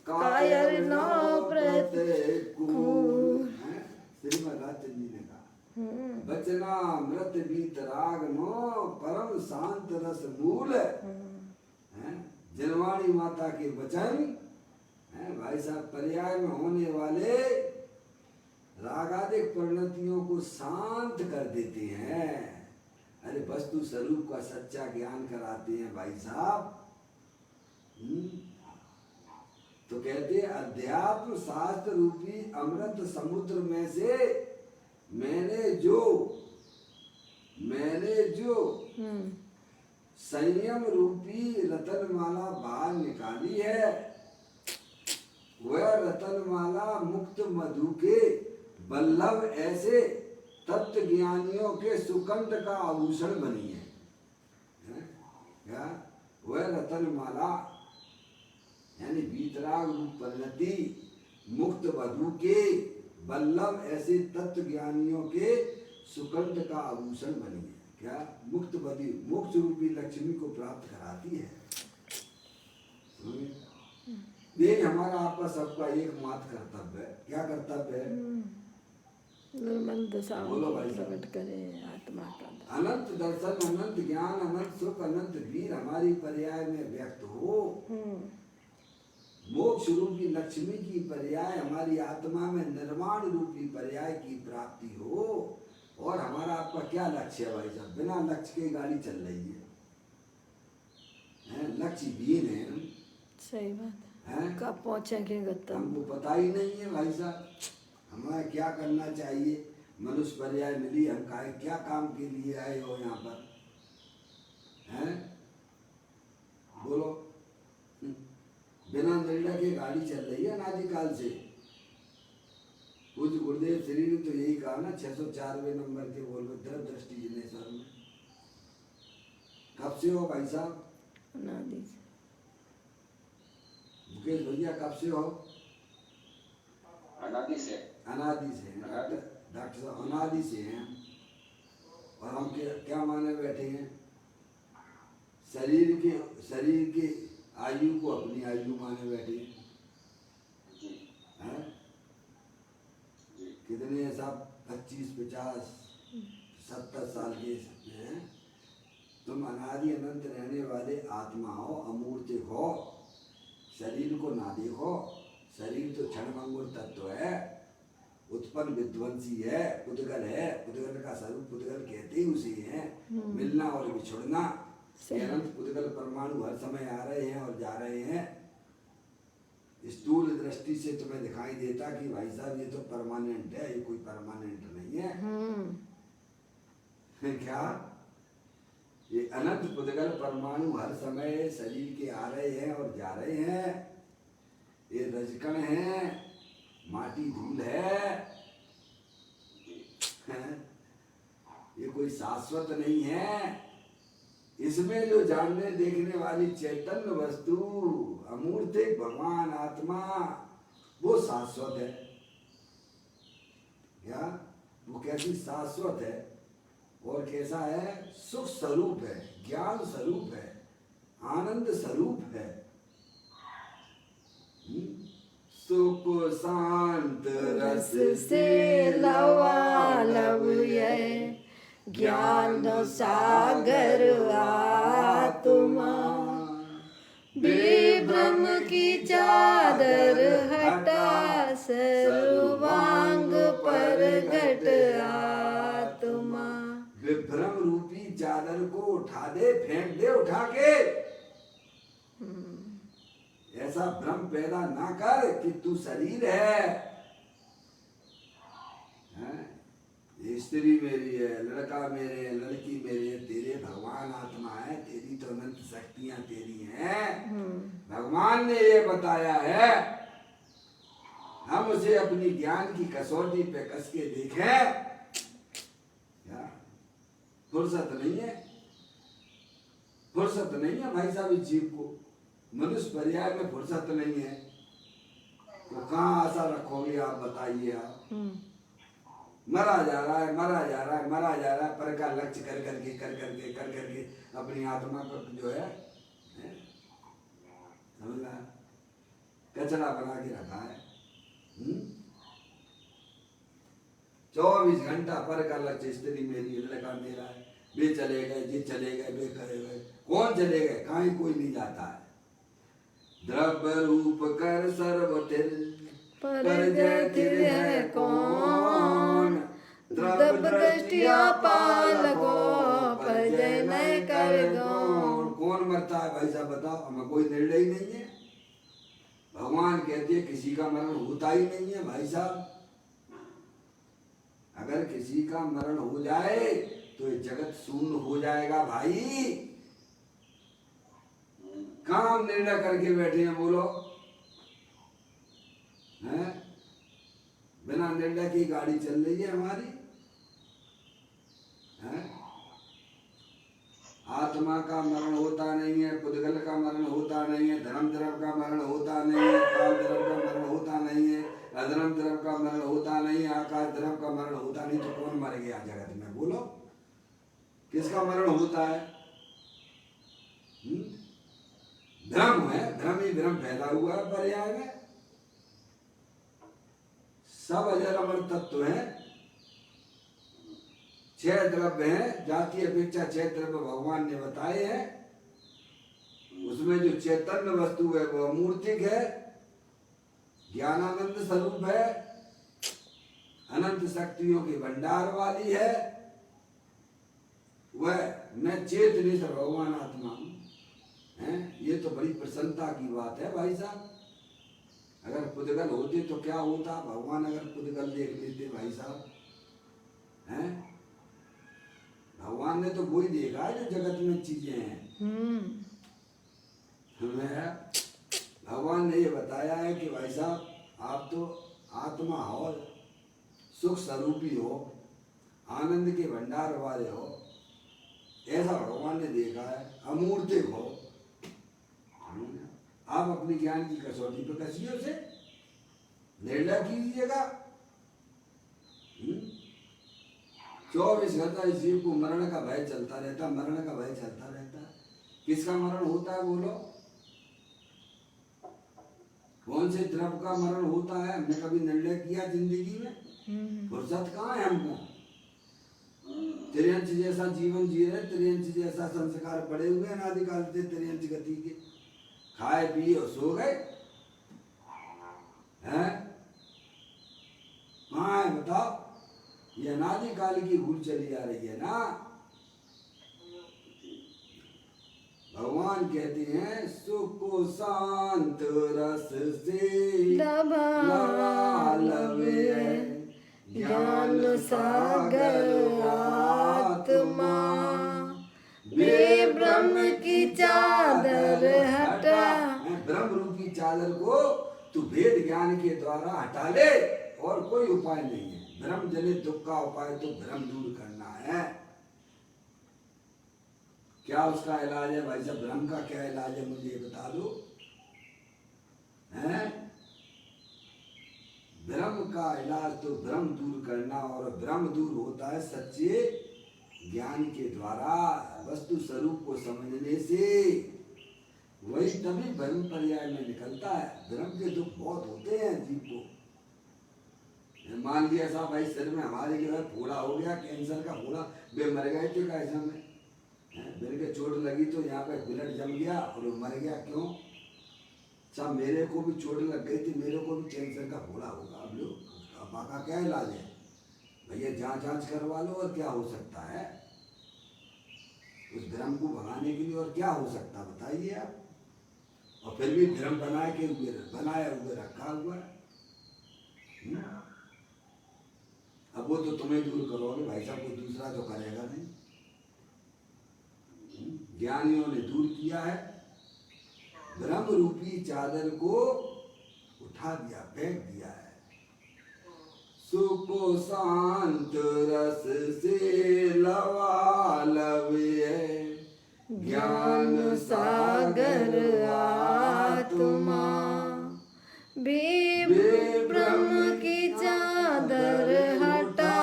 कायर नो प्रतिकूल। श्रीमद् राजचंद्र जी ने कहा बचनामृत वीतरागिनो परम शांत रस मूल। जिनवाणी माता के वचन भाई साहब पर्याय में होने वाले रागादिक परिणतियों को शांत कर देते हैं। अरे वस्तु स्वरूप का सच्चा ज्ञान कराते हैं भाई साहब। तो कहते हैं अध्यात्म शास्त्र रूपी अमृत समुद्र में से मैंने जो संयम रूपी रतनमाला बाहर निकाली है, वह रतनमाला मुक्त मधु के बल्लभ ऐसे तत्व ज्ञानियों के सुकंठ का आभूषण बनी है। क्या वह रतन माला यानी वीतराग रूप परिणति मुक्त वधु के वल्लभ ऐसे तत्व ज्ञानियों के सुकंठ का आभूषण बनी है। क्या मुक्त वधु मोक्ष रूपी लक्ष्मी को प्राप्त कराती है। ये हमारा आपका सबका एकमात्र कर्तव्य है। क्या कर्तव्य है? निर्मल दशाओं बोलो को भाई साहब। प्रकट करे आत्मा का। अनंत दर्शन अनंत ज्ञान अनंत सुख अनंत वीर हमारी पर्याय में व्यक्त हो। मोक्ष रूपी लक्ष्मी की पर्याय हमारी आत्मा में निर्वाण रूपी पर्याय की प्राप्ति हो। और हमारा आपका क्या लक्ष्य है भाई साहब? बिना लक्ष्य के गाड़ी चल रही है, लक्ष्य भी है। सही बात हैं? कब पहुंचेंगे गंतव्य? हमको पता ही नहीं है भाई साहब हमें क्या करना चाहिए। मनुष्य पर्याय मिली, हम क्या काम के लिए आए हो यहाँ पर? हैं? बोलो। बिना निर्णय के गाड़ी चल रही है अनादिकाल से। पूज्य गुरुदेव श्री ने तो यही कहा ना 604वें नंबर के बोलो द्रव दृष्टि जिनेश्वर में। कब से हो भाई साहब? अनादि से। मुकेश भैया कब से हो? अनादि से। अनादि से हैं डॉक्टर साहब, अनादि से हैं। और हम क्या माने बैठे हैं? शरीर के आयु को अपनी आयु माने बैठे हैं। कितने हैं साहब? 25, 50, 70 साल के हैं। तुम अनादि अनंत रहने वाले आत्मा हो, अमूर्त हो। शरीर को ना देखो, शरीर तो क्षणभंगुर तत्व है, उत्पन्न विध्वंसी है, पुद्गल है। पुद्गल का स्वरूप पुद्गल कहते ही उसे है। मिलना और बिछुड़ना। अनंत पुद्गल परमाणु हर समय आ रहे हैं और जा रहे हैं। स्थूल दृष्टि से तुम्हें दिखाई देता कि भाई साहब ये तो परमानेंट है, ये कोई परमानेंट नहीं है। क्या ये अनंत पुद्गल परमाणु हर समय शरीर के आ रहे हैं और जा रहे हैं। ये रजकण है, माटी धूल है। ये कोई शाश्वत नहीं है। इसमें जो जानने देखने वाली चैतन्य वस्तु अमूर्त भगवान आत्मा वो शाश्वत है। क्या वो कैसी शाश्वत है और कैसा है? सुख स्वरूप है, ज्ञान स्वरूप है, आनंद स्वरूप है। सुख शांत रस से लवालब है, ज्ञान सागर आत्मा। विभ्रम की चादर हटा सर्वांग प्रगट आत्मा। विभ्रम रूपी चादर को उठा दे, फेंक दे उठा के। ऐसा भ्रम पैदा ना कर कि तू शरीर है। ये स्त्री मेरी है, लड़का मेरे है, लड़की मेरी है। तेरे भगवान आत्मा है, तेरी तो अनंत शक्तियां तेरी हैं। भगवान ने ये बताया है, हम उसे अपनी ज्ञान की कसौटी पे कस के देखें। फुर्सत नहीं है, फुर्सत नहीं है भाई साहब इस जीव को। मनुष्य पर्याय में फुर्सत नहीं है तो कहाँ आशा रखोगे आप? बताइए आप। मरा जा रहा है, मरा जा रहा है, मरा जा रहा है। पर का लक्ष्य कर करके अपनी आत्मा को जो है समझना कचरा बना के रखा है। 24 घंटा पर का लक्ष्य स्त्री मेरी, लड़का मेरा है। वे चले गए, ये चले गए, वे करे गए। कौन चले गए? कहीं कोई नहीं जाता है। द्रव्य रूप कर सर्वथिर परजथिर है कौन? द्रव्य दृष्टिया पालको परजय न कर गौण। कौन मरता है भाई साहब बताओ? हमें कोई निर्णय ही नहीं है। भगवान कहते हैं किसी का मरण होता ही नहीं है भाई साहब। अगर किसी का मरण हो जाए तो ये जगत शून्य हो जाएगा भाई। कहाँ हम निर्णय करके बैठे हैं? बोलो हैं? बिना निर्णय की गाड़ी चल रही है हमारी। हैं? आत्मा का मरण होता नहीं है, पुद्गल का मरण होता नहीं है, धर्म द्रव्य का मरण होता नहीं है, काल द्रव्य का मरण होता नहीं है, अधर्म द्रव्य का मरण होता नहीं है, आकाश द्रव्य का मरण होता नहीं। तो कौन मर गया जगत में? बोलो, किसका मरण होता है? भ्रम है, भ्रम ही भ्रम फैला हुआ है पर्याय में। सब अजर अमर तत्व है। 6 द्रव्य हैं, जाति अपेक्षा 6 द्रव्य भगवान ने बताए हैं। उसमें जो चैतन्य वस्तु है वह अमूर्तिक है, ज्ञानानंद स्वरूप है, अनंत शक्तियों के भंडार वाली है। वह मैं चेत नहीं सर भगवान आत्मा हूं। ये तो बड़ी प्रसन्नता की बात है भाई साहब। अगर पुद्गल होते तो क्या होता? भगवान अगर पुद्गल देख लेते भाई साहब, हैं? भगवान ने तो वही देखा है जो जगत में चीजें हैं। हमें भगवान ने ये बताया है कि भाई साहब आप तो आत्मा हो, सुख स्वरूपी हो, आनंद के भंडार वाले हो। ऐसा भगवान ने देखा है, अमूर्तिक हो। आप अपनी ज्ञान की कसौटी पे कसिए उसे, निर्णय कीजिएगा। 24 घंटा इस जीव को मरण का भय चलता रहता, मरण का भय चलता रहता। किसका मरण होता है बोलो? कौन से द्रव्य का मरण होता है? हमने कभी निर्णय किया जिंदगी में? फुर्सत कहाँ है हमको? त्रियंच जैसा जीवन जी रहे, त्रियंच जैसा संस्कार पड़े हुए अनादिकाल से, त्रियंच गति के। खाए पिए और सो गए हैं? कहाँ है बताओ? ये अनादिकाल की भूल चली आ रही है ना। भगवान कहते हैं सुख को शांत रस से लवा लवे, ज्ञान सागर आत्मा, वे ब्रह्म की चादर हटा। ब्रह्म रूपी चादर को तू वेद ज्ञान के द्वारा हटा ले, और कोई उपाय नहीं है। ब्रह्म जनित दुख का उपाय तो भ्रम दूर करना है। क्या उसका इलाज है भाई साहब? भ्रम का क्या इलाज है मुझे बता दो। हैं? भ्रम का इलाज तो भ्रम दूर करना, और भ्रम दूर होता है सच्चे ज्ञान के द्वारा, वस्तु स्वरूप को समझने से। वही तभी भ्रम पर्याय में निकलता है। भ्रम के दुख बहुत होते हैं जीव को। मान लिया साहब भाई सिर में हमारे जो है फोड़ा हो गया, कैंसर का फोड़ा, वे मर गए थे कैसा में, मेरे के चोट लगी तो यहाँ पे ब्लड जम गया और वो मर गया। क्यों साहब? मेरे को भी चोट लग गई थी, मेरे को भी कैंसर का फोड़ा होगा। अब लो का क्या इलाज है भैया? जांच करवा लो, और क्या हो सकता है उस भ्रम को भगाने के लिए? और क्या हो सकता बताइए आप? और फिर भी भ्रम बनाया हुए रखा हुआ है। अब वो तो तुम्हें दूर करोगे भाई साहब, कोई दूसरा तो करेगा नहीं। ज्ञानियों ने दूर किया है, ब्रह्म रूपी चादर को उठा दिया, फेंक दिया है। सुख शांत रस से लवा लवे, ज्ञान सागर आत्मा, ब्रह्म की चादर हटा,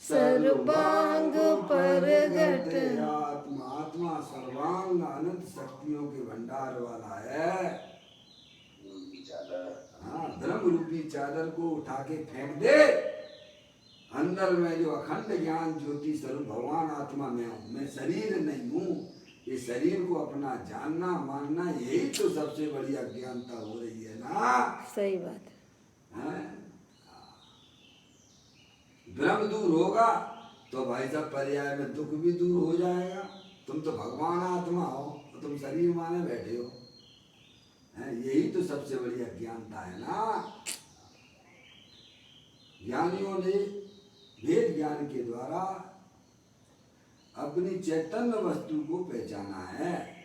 सर्वांग प्रगट। आत्मा सर्वांग अनंत शक्तियों के भंडार वाला है। हाँ, ब्रह्म रूपी चादर को उठा के फेंक दे। अंदर में जो अखंड ज्ञान ज्योति स्वरूप भगवान आत्मा में हूँ, मैं शरीर नहीं हूँ। ये शरीर को अपना जानना मानना, यही तो सबसे बड़ी अज्ञानता हो रही है ना। सही बात है। ब्रह्म दूर होगा तो भाई साहब पर्याय में दुख भी दूर हो जाएगा। तुम तो भगवान आत्मा हो, तो तुम शरीर माने बैठे हो। यही तो सबसे बड़ी अज्ञानता है ना। ज्ञानियों ने वेद ज्ञान के द्वारा अपनी चैतन्य वस्तु को पहचाना है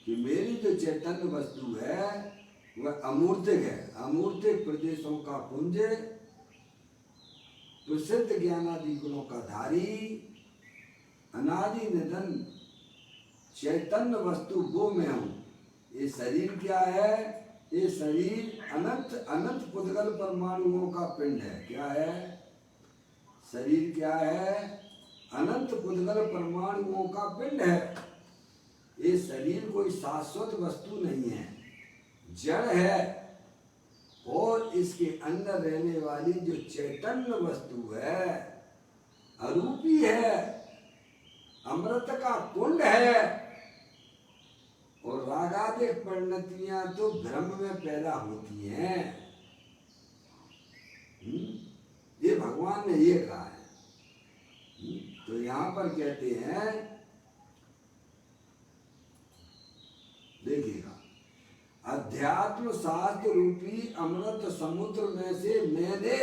कि मेरी जो चैतन्य वस्तु है वह अमूर्तिक है। अमूर्तिक प्रदेशों का पुंज, प्रसिद्ध ज्ञानादि गुणों का धारी, अनादि निधन चैतन्य वस्तु वो मैं हूँ। ये शरीर क्या है? ये शरीर अनंत अनंत पुद्गल परमाणुओं का पिंड है। क्या है शरीर? क्या है? अनंत पुद्गल परमाणुओं का पिंड है। ये शरीर कोई शाश्वत वस्तु नहीं है, जड़ है। और इसके अंदर रहने वाली जो चैतन्य वस्तु है अरूपी है, अमृत का कुंड है। और रागादिक परिणतियां तो भ्रम में पैदा होती हैं। ये भगवान ने ये कहा है। तो यहाँ पर कहते हैं, देखिएगा, अध्यात्म शास्त्र रूपी अमृत समुद्र में से मैंने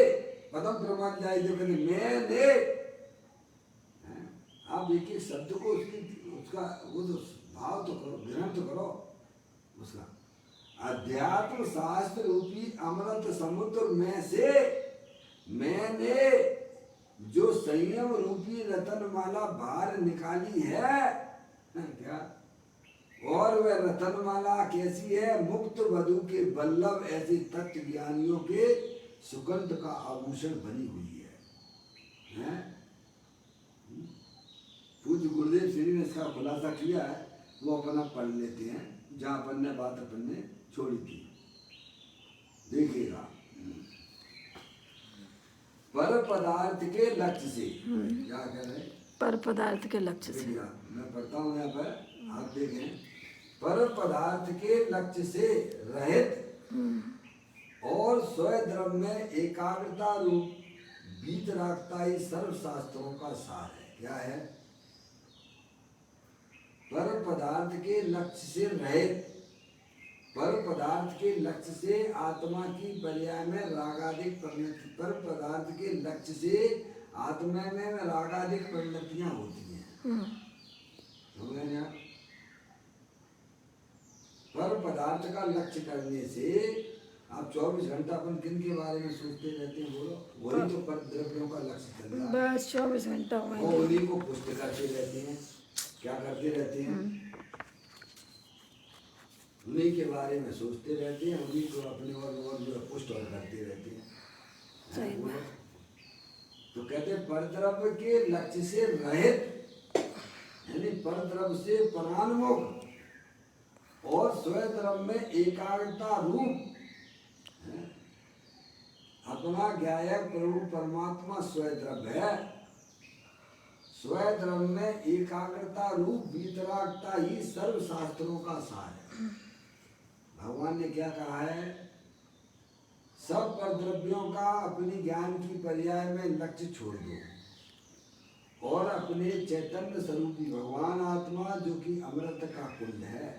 पदम प्रमाण जाए जो कहते मैंने, आप एक एक शब्द को उसका वो तो भाव तो करो, ग्रहण तो करो उसका। अध्यात्म शास्त्र रूपी अमृत समुद्र में से मैंने जो संयम रूपी रतनमाला बाहर निकाली है। क्या? और वह रतनमाला कैसी है? मुक्त वधु के वल्लभ ऐसे तत्व ज्ञानियों के सुगंध का आभूषण बनी हुई है? पूज्य गुरुदेव श्री ने इसका खुलासा किया है, वो अपना पढ़ लेते हैं जहाँ अपन ने बात अपन ने छोड़ी थी। देखिएगा, पर पदार्थ के लक्ष्य से, क्या कह रहे हैं? पर पदार्थ के लक्ष्य से। मैं पढ़ता हूँ यहाँ पर, आप देखें। पर पदार्थ के लक्ष्य से रहित और स्वद्रव्य में एकाग्रता रूप वीतरागता ही सर्व शास्त्रों का सार है। क्या है? पर पदार्थ के लक्ष्य से रहित, पर पदार्थ के लक्ष्य से आत्मा की पर्याय में रागादिक परिणति, पर पदार्थ के लक्ष्य से आत्मा में रागादिक परिणतियां होती हैं। समझ गए? पर पदार्थ का लक्ष्य करने से आप 24 घंटा अपन किन के बारे में सोचते रहते हैं? बोलो। वही तो पर द्रव्यों का लक्ष्य चल रहा है। बस 24 घंटा वो उन्हीं को पुष्ट करते रहते हैं। क्या करते रहते हैं? उन्हीं के बारे में सोचते रहते हैं, उन्हीं को अपने और जो पुष्ट और करते रहते हैं। सही बात। तो कहते हैं परद्रव्य के लक्ष्य से रहित, यानी परद्रव्य से परान्मुख और स्वद्रव्य में एकाग्रता रूप अपना ज्ञायक प्रभु परमात्मा स्वद्रव्य है। स्वद्रव्य में एकाग्रता रूप वीतरागता ही सर्व शास्त्रों का सार है। भगवान ने क्या कहा है? सब परद्रव्यों का अपनी ज्ञान की पर्याय में लक्ष्य छोड़ दो और अपने चैतन्य स्वरूपी भगवान आत्मा जो कि अमृत का कुंड है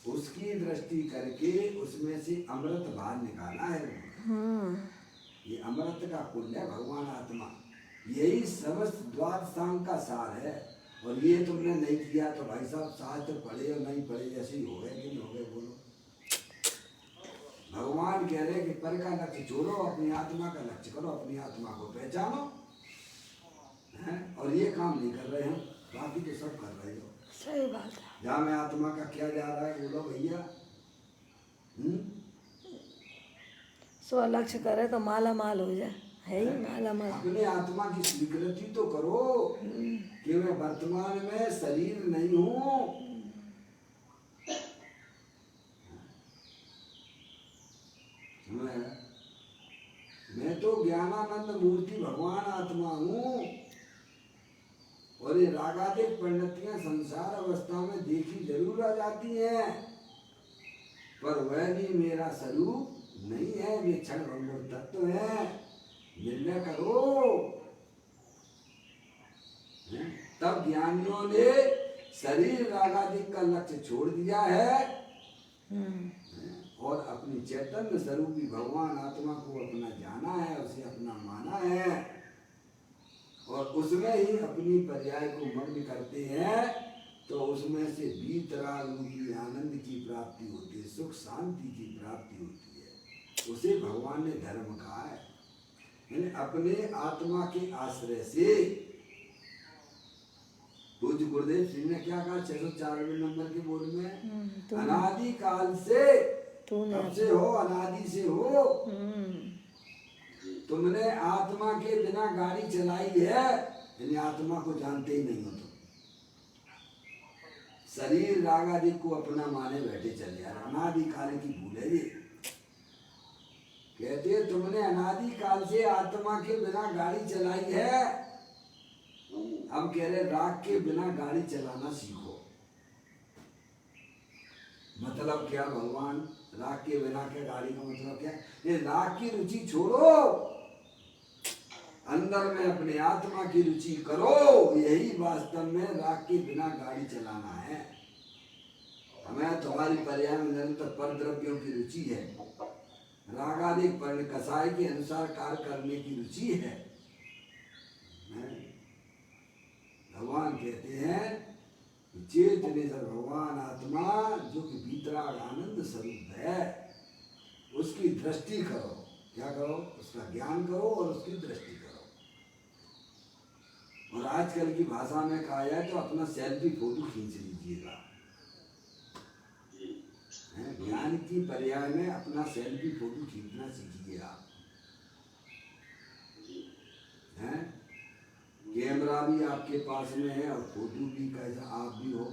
उसकी दृष्टि करके उसमें से अमृत बाहर निकाला है। ये अमृत का कुंड है भगवान आत्मा, यही समस्त द्वादशांग का सार है। और ये तुमने नहीं किया तो भाई साहब शास्त्र पढ़े और नहीं पढ़े जैसे ही हो गए कि नहीं हो गए? बोलो। भगवान कह रहे कि पर का लक्ष्य छोड़ो, अपनी आत्मा का लक्ष्य करो, अपनी आत्मा को पहचानो। और ये काम नहीं कर रहे हैं, बाकी तो सब कर रहे हो। सही बात है। जहाँ में आत्मा का क्या जा रहा है बोलो भैया। स्व लक्ष्य करे तो माला माल हो जाए, है ही माला माल। अपने आत्मा की स्वीकृति तो करो कि मैं वर्तमान में शरीर नहीं हूँ। मैं तो ज्ञानानंद मूर्ति भगवान आत्मा हूँ। और ये रागादिक परिणतियां संसार अवस्था में देखी जरूर आ जाती हैं, पर वह भी मेरा स्वरूप नहीं है। वे क्षण भंगुर तत्व है। निर्णय करो। तब ज्ञानियों ने शरीर रागादिक का लक्ष्य छोड़ दिया है और अपनी चैतन्य स्वरूपी भगवान आत्मा को अपना जाना है, उसे अपना माना है और उसमें ही अपनी पर्याय को मग्न करते हैं। तो उसमें से वीतराग रूपी आनंद की प्राप्ति होती है, सुख शांति की प्राप्ति होती है। उसे भगवान ने धर्म कहा है। यानी अपने आत्मा के आश्रय से पूज्य गुरुदेव सिंह ने क्या कहा 694 नंबर के बोर्ड में, तूने अनादि काल से, तूने कब से हो, अनादि से हो, तुमने आत्मा के बिना गाड़ी चलाई है, यानी आत्मा को जानते ही नहीं हो तुम। शरीर राग आदि को अपना माने बैठे चले यार, अनादि काल की भूल है ये। कहते हैं तुमने अनादि काल से आत्मा के बिना गाड़ी चलाई है, हम कह रहे राग के बिना गाड़ी चलाना सीखो। मतलब क्या भगवान, राग के बिना क्या गाड़ी का मतलब क्या, ये राग की रुचि छोड़ो, अंदर में अपने आत्मा की रुचि करो, यही वास्तव में राग के बिना गाड़ी चलाना है। हमें तुम्हारी पर्याय में निरंतर पर द्रव्यों की रुचि है, रागादि पर्ण कसाय के अनुसार कार्य करने की रुचि है। भगवान कहते हैं चेत निधर भगवान आत्मा जो कि भीतराग आनंद स्वरूप है, उसकी दृष्टि करो। क्या करो? उसका ज्ञान करो और उसकी दृष्टि करो। और आजकल की भाषा में कहा जाए तो अपना सेल्फी फोटो खींच लीजिएगा। ज्ञान की पर्याय में अपना सेल्फी फोटो खींचना सीखिए आप। हैं? कैमरा भी आपके पास में है और फोटो भी कैसा आप भी हो।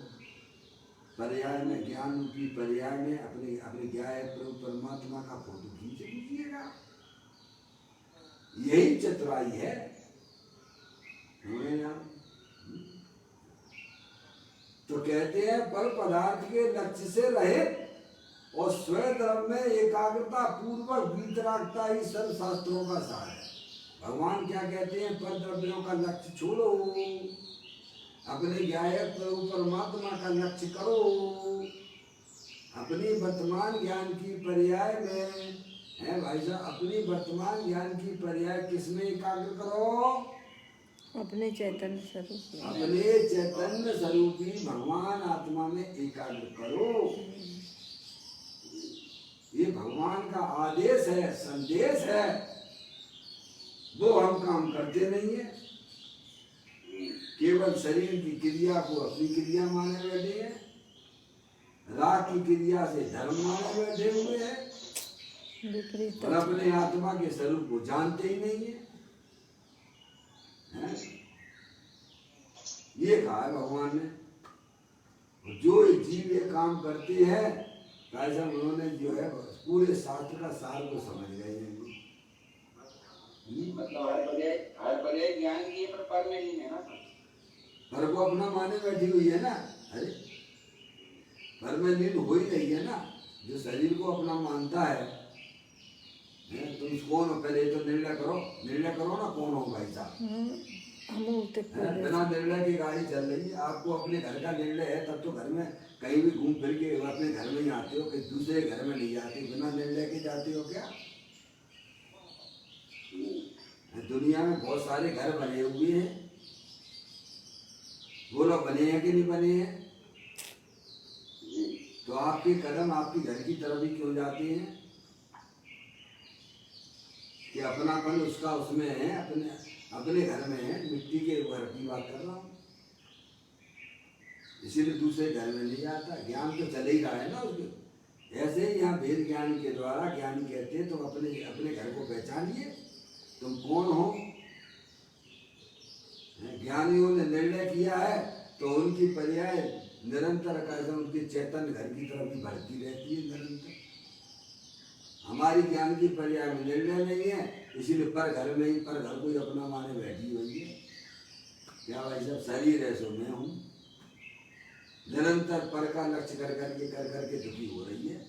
पर्याय में, ज्ञान रूपी पर्याय में अपने अपने ज्ञाय प्रभु परमात्मा का फोटो खींच लीजिएगा। यही चतुराई है। तो कहते हैं पर पदार्थ के लक्ष्य से रहित और स्वयं धर्म में एकाग्रता पूर्वक वीतरागता ही सर्व शास्त्रों का सार है। भगवान क्या कहते हैं? पर द्रव्यों का लक्ष्य छोड़ो, अपने ज्ञायक प्रभु परमात्मा का लक्ष्य करो। अपनी वर्तमान ज्ञान की पर्याय में है भाई साहब, अपनी वर्तमान ज्ञान की पर्याय किसमें एकाग्र करो? अपने चैतन्य स्वरूप, अपने चैतन्य स्वरूपी भगवान आत्मा में एकाग्र करो। ये भगवान का आदेश है, संदेश है, वो हम काम करते नहीं है। केवल शरीर की क्रिया को अपनी क्रिया माने बैठे हैं, राग की क्रिया से धर्म माने बैठे हुए हैं विपरीत और अपने आत्मा के स्वरूप को जानते ही नहीं है। ये कहा है भगवान ने। जो जीव ये काम करते हैं, ऐसा उन्होंने जो है पूरे शास्त्र का सार को समझ गए हैं। मतलब हर पर्याय ज्ञान की है, पर में नहीं है ना। पर को अपना माने बैठी हुई है ना। अरे पर में लीन हो ही रही है ना। जो शरीर को अपना मानता है, तुम कौन हो? पहले तो निर्णय करो ना कौन हो भाई साहब। बिना निर्णय की गाड़ी चल रही है। आपको अपने घर का निर्णय है तब तो घर में कहीं भी घूम फिर के अपने घर में ही आते हो, कहीं दूसरे घर में नहीं जाते। बिना निर्णय के जाते हो क्या? दुनिया में बहुत सारे घर बने हुए हैं, बोलो बने हैं कि नहीं बने हैं? तो आपके कदम आपके घर की तरफ ही क्यों जाते हैं? कि अपनापन उसका उसमें है, अपने घर में है। मिट्टी के घर की बात कर रहा हूँ, इसीलिए दूसरे घर में नहीं आता। ज्ञान तो चले ही रहा है ना उसके। ऐसे ही यहाँ वेद ज्ञान के द्वारा ज्ञानी कहते हैं तुम अपने घर को पहचानिए, तुम कौन हो। ज्ञानियों ने निर्णय किया है तो उनकी पर्याय निरंतर उनके चैतन्य घर की तरफ ही बढ़ती रहती है निरंतर। हमारी ज्ञान की पर्याय में निर्णय नहीं है, इसीलिए पर घर में ही पर घर को ही अपना माने बैठी हुई है। क्या भाई साहब? शरीर है सो मैं हूँ। निरंतर पर का लक्ष्य कर करके दुखी हो रही है।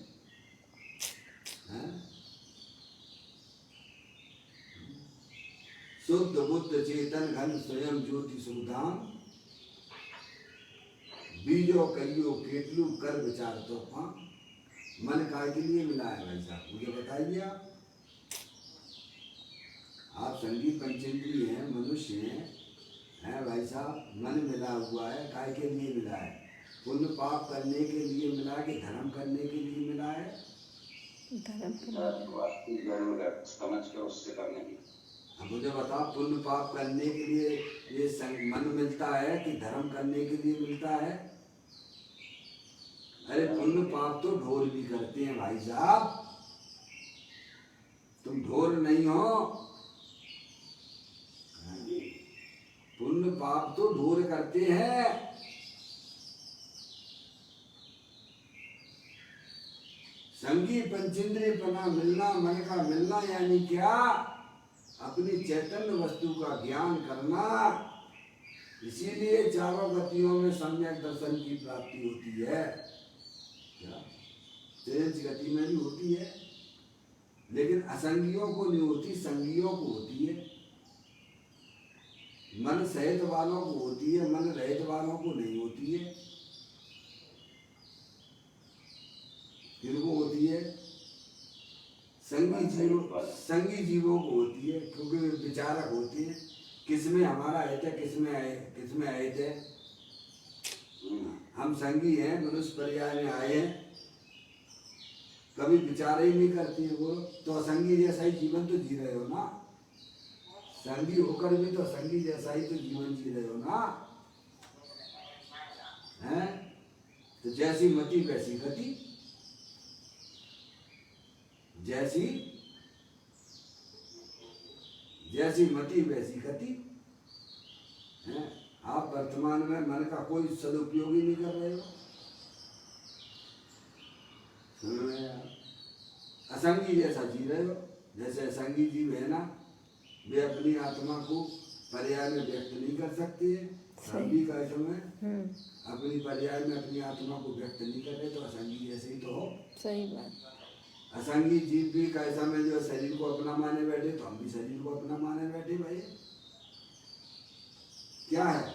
शुद्ध बुद्ध चेतन घन स्वयं ज्योति सुधाम, बीजो कहियो केटलू कर विचार तो मन काय के लिए मिला है भाई साहब? मुझे बताइए आप संगीत पंचेंद्रिय हैं, मनुष्य हैं भाई साहब। मन मिला हुआ है, काय के लिए मिला है? पुण्य पाप करने के लिए मिला कि धर्म करने के लिए मिला है? धर्म समझ के उससे करने की। अब मुझे बताओ, पुण्य पाप करने के लिए ये मन मिलता है कि धर्म करने के लिए मिलता है? अरे पुण्य पाप तो ढोर भी करते हैं भाई साहब, तुम ढोर नहीं हो। पुण्य पाप तो ढोर करते हैं। संगी पंचेंद्रियपना मिलना, मन का मिलना यानी क्या? अपनी चैतन्य वस्तु का ज्ञान करना। इसीलिए चारों गतियों में सम्यक दर्शन की प्राप्ति होती है। क्या तेज गति में भी होती है, लेकिन असंगियों को नहीं होती, संगियों को होती है। मन सहित वालों को होती है, मन रहित वालों को नहीं होती है। किनको होती है? संगी जीवों को होती है, क्योंकि वे विचारक होते हैं। किसमें हमारा हित है, किसमें अहित है। हम संगी हैं, मनुष्य पर्याय में आए हैं, कभी विचार ही नहीं करती है वो तो असंगी जैसा ही जीवन तो जी रहे हो ना। संगी होकर भी तो असंगी जैसा ही तो जीवन जी रहे हो ना, हैं? तो जैसी मति वैसी गति, जैसी मति वैसी गति है। आप वर्तमान में मन का कोई सदुपयोग ही नहीं कर रहे हो। सुन रहे हैं आप? असंगी जैसा जी रहे हो। जैसे असंगी जीव है ना, वे अपनी आत्मा को पर्याय में व्यक्त नहीं कर सकते हैं। हम भी का समय अपनी पर्याय में अपनी आत्मा को व्यक्त नहीं कर रहे, तो असंगी जैसे ही तो हो। सही बात। असंगी जीव भी कैसा में जो शरीर को अपना माने बैठे, तो हम भी शरीर को अपना माने बैठे। भाई क्या है?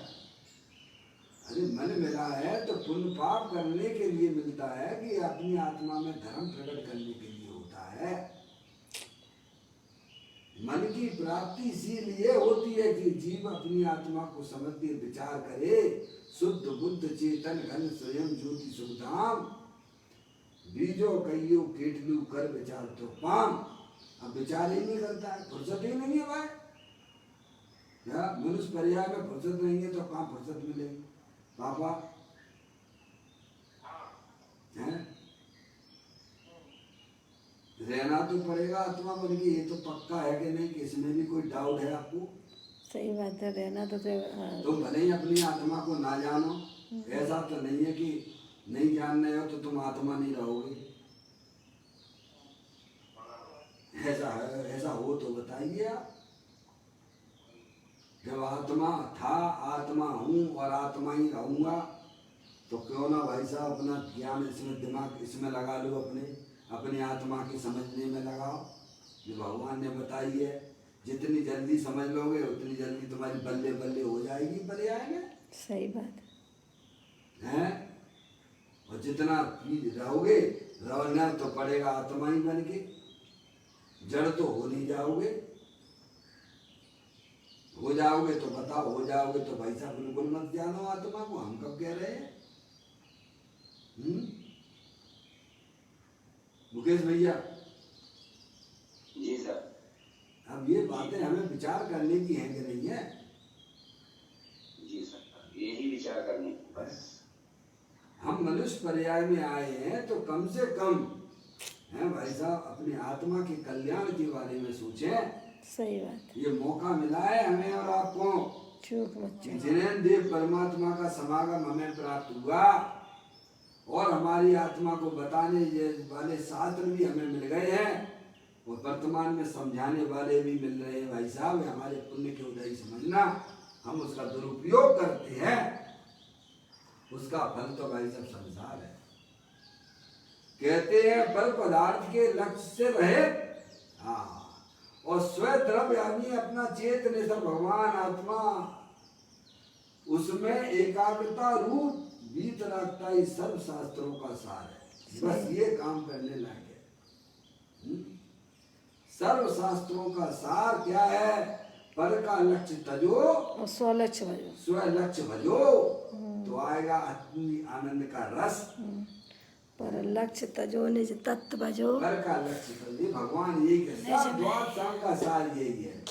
अरे मन मिला है तो पुण्य पाप करने के लिए मिलता है कि अपनी आत्मा में धर्म प्रकट करने के लिए होता है। मन की प्राप्ति इसीलिए होती है कि जीव अपनी आत्मा को समझ के विचार करे। शुद्ध बुद्ध चेतन घन स्वयं ज्योति सुखधाम, बीजो कईयो केटलू कर विचार तो पाम। अब विचार ही नहीं करता है, फुर्सत ही नहीं है भाई। क्या मनुष्य पर्याय में फुर्सत नहीं है तो कहाँ फुर्सत मिलेगी पापा? हैं? रहना तो पड़ेगा आत्मा बन के, ये तो पक्का है कि नहीं, कि इसमें भी कोई डाउट है आपको? सही बात है, रहना तो तुम भले ही अपनी आत्मा को ना जानो, ऐसा तो नहीं है कि नहीं जान रहे हो तो तुम आत्मा नहीं रहोगे। ऐसा हो तो बताइए आप। जब आत्मा था, आत्मा हूँ और आत्मा ही रहूँगा, तो क्यों ना भाई साहब अपना ज्ञान इसमें, दिमाग इसमें लगा लो, अपनी आत्मा की समझने में लगाओ जो भगवान ने बताई है। जितनी जल्दी समझ लोगे उतनी जल्दी तुम्हारी बल्ले बल्ले हो जाएगी पर्याय में। सही बात है। और जितना रहोगे, रहना तो पड़ेगा आत्मा ही बन के, जड़ तो हो नहीं जाओगे। हो जाओगे तो बताओ, हो जाओगे तो भाई साहब बिल्कुल मत जानो आत्मा को। हम कब कह रहे हैं? मुकेश भैया जी सर। अब ये बातें हमें विचार करने की हैं कि नहीं है? जी सर, यही विचार करने की बस। हम मनुष्य पर्याय में आए हैं तो कम से कम है भाई साहब अपनी आत्मा के कल्याण के बारे में सोचें। सही बात। ये मौका मिला है हमें और आपको, चूक मत चूक। जिन्हें देव परमात्मा का समागम हमें प्राप्त हुआ और हमारी आत्मा को बताने वाले शास्त्र भी हमें मिल गए हैं और वर्तमान में समझाने वाले भी मिल रहे हैं। भाई साहब हमारे पुण्य के उदय समझना, हम उसका दुरुपयोग करते हैं, उसका फल तो भाई सब संसार है। कहते हैं फल पदार्थ के लक्ष्य से रहे, हाँ, और स्वद्रव्य यानी अपना चेत निसर भगवान आत्मा, उसमें एकाग्रता रूप बीत रखता ही सर्व शास्त्रों का सार है। बस ये काम करने लायक है। सर्व शास्त्रों का सार क्या है? पर का लक्ष्य तजो और स्वलक्ष्य भजो। स्वलक्ष्य भजो तो आएगा अपनी आनंद का रस। पर लक्ष्य तजो निज तत्व भजो। पर का लक्ष्य तजो, भगवान यही कहता है, द्वार शाम का सार यही है।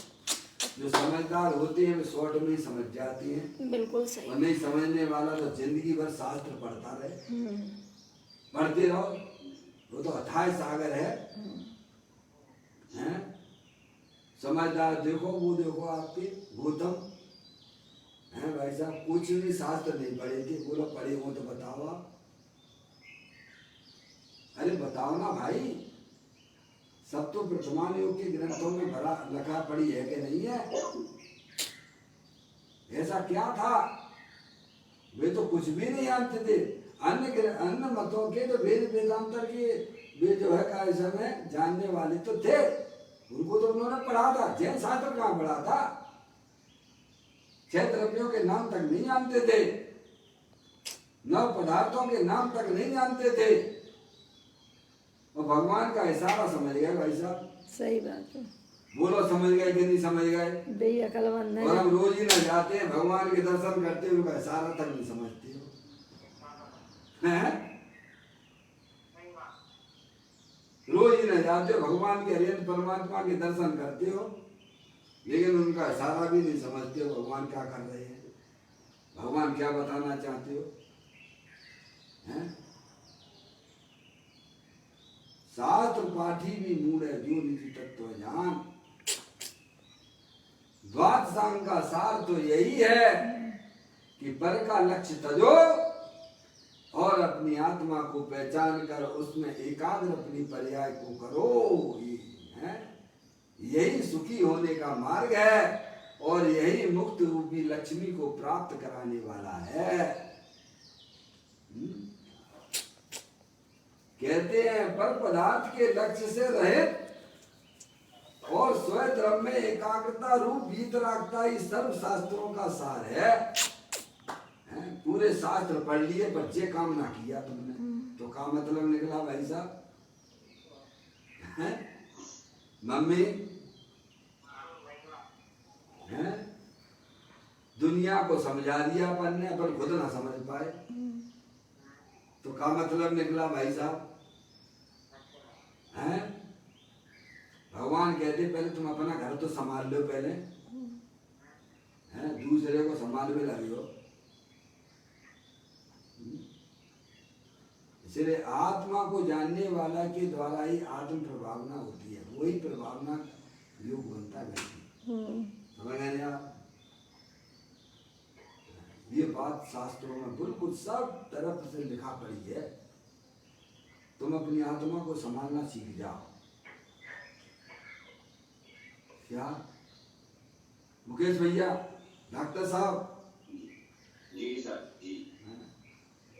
जो समझदार होते हैं वे शॉर्ट में ही समझ जाती हैं, बिल्कुल सही। और नहीं समझने वाला तो जिंदगी भर शास्त्र पढ़ता रहे। पढ़ते रहो, वो तो अथाह सागर है। हैं? समझदार देखो, वो देखो आपके गौतम हैं भाई साहब, कुछ भी शास्त्र नहीं पढ़े थे। बोलो पढ़े हो तो बताओ आप। अरे बताओ ना भाई, सब तो वर्तमान योग के ग्रंथों में भरा लिखा पड़ी है कि नहीं है? ऐसा क्या था? वे तो कुछ भी नहीं जानते थे। अन्य मतों के तो वेद वेदांतर के वे जो है का समय जानने वाले तो थे, उनको तो उन्होंने पढ़ा था। जैन शास्त्र कहाँ पढ़ा था? छह द्रव्यों के नाम तक नहीं जानते थे, नव पदार्थों के नाम तक नहीं जानते थे, और भगवान का इशारा समझ गए भाई साहब। सही बात है। बोलो समझ गए कि नहीं समझ गए? बेअकलमंद और हम नहीं। रोज ही ना जाते हैं भगवान के दर्शन करते हैं, उनका इशारा तक नहीं समझते हो हैं? रोज ही ना जाते हो भगवान के हरियन परमात्मा के दर्शन करते हो, लेकिन उनका इशारा भी नहीं समझते हो। भगवान क्या कर रहे हैं, भगवान क्या बताना चाहते हो हैं? शास्त्र पाठी भी मूड है जो निजी तत्व जान। द्वादशांग का सार तो यही है कि पर का लक्ष्य तजो और अपनी आत्मा को पहचान कर उसमें एकाग्र अपनी पर्याय को करो। यही सुखी होने का मार्ग है, और यही मुक्त रूपी लक्ष्मी को प्राप्त कराने वाला है। कहते हैं पर पदार्थ के लक्ष्य से रहित और स्वधर्म में एकाग्रता रूप वीतरागता ही सर्व शास्त्रों का सार है। पूरे शास्त्र पढ़ लिए, बच्चे काम ना किया तुमने तो क्या मतलब निकला भाई साहब? मम्मी हैं? दुनिया को समझा दिया अपन ने, पर खुद ना समझ पाए तो क्या मतलब निकला भाई साहब? हैं? भगवान कहते पहले तुम अपना घर तो संभाल लो पहले, हैं? दूसरे को संभाल में लगे हो। इसलिए आत्मा को जानने वाला के द्वारा ही आत्म प्रभावना होती है, वही प्रभावना योग बनता है। समझ गए आप? ये बात शास्त्रों में बिल्कुल सब तरफ से लिखा पड़ी है। तुम अपनी आत्मा को संभालना सीख जाओ। क्या मुकेश भैया, डॉक्टर साहब? जी सर जी।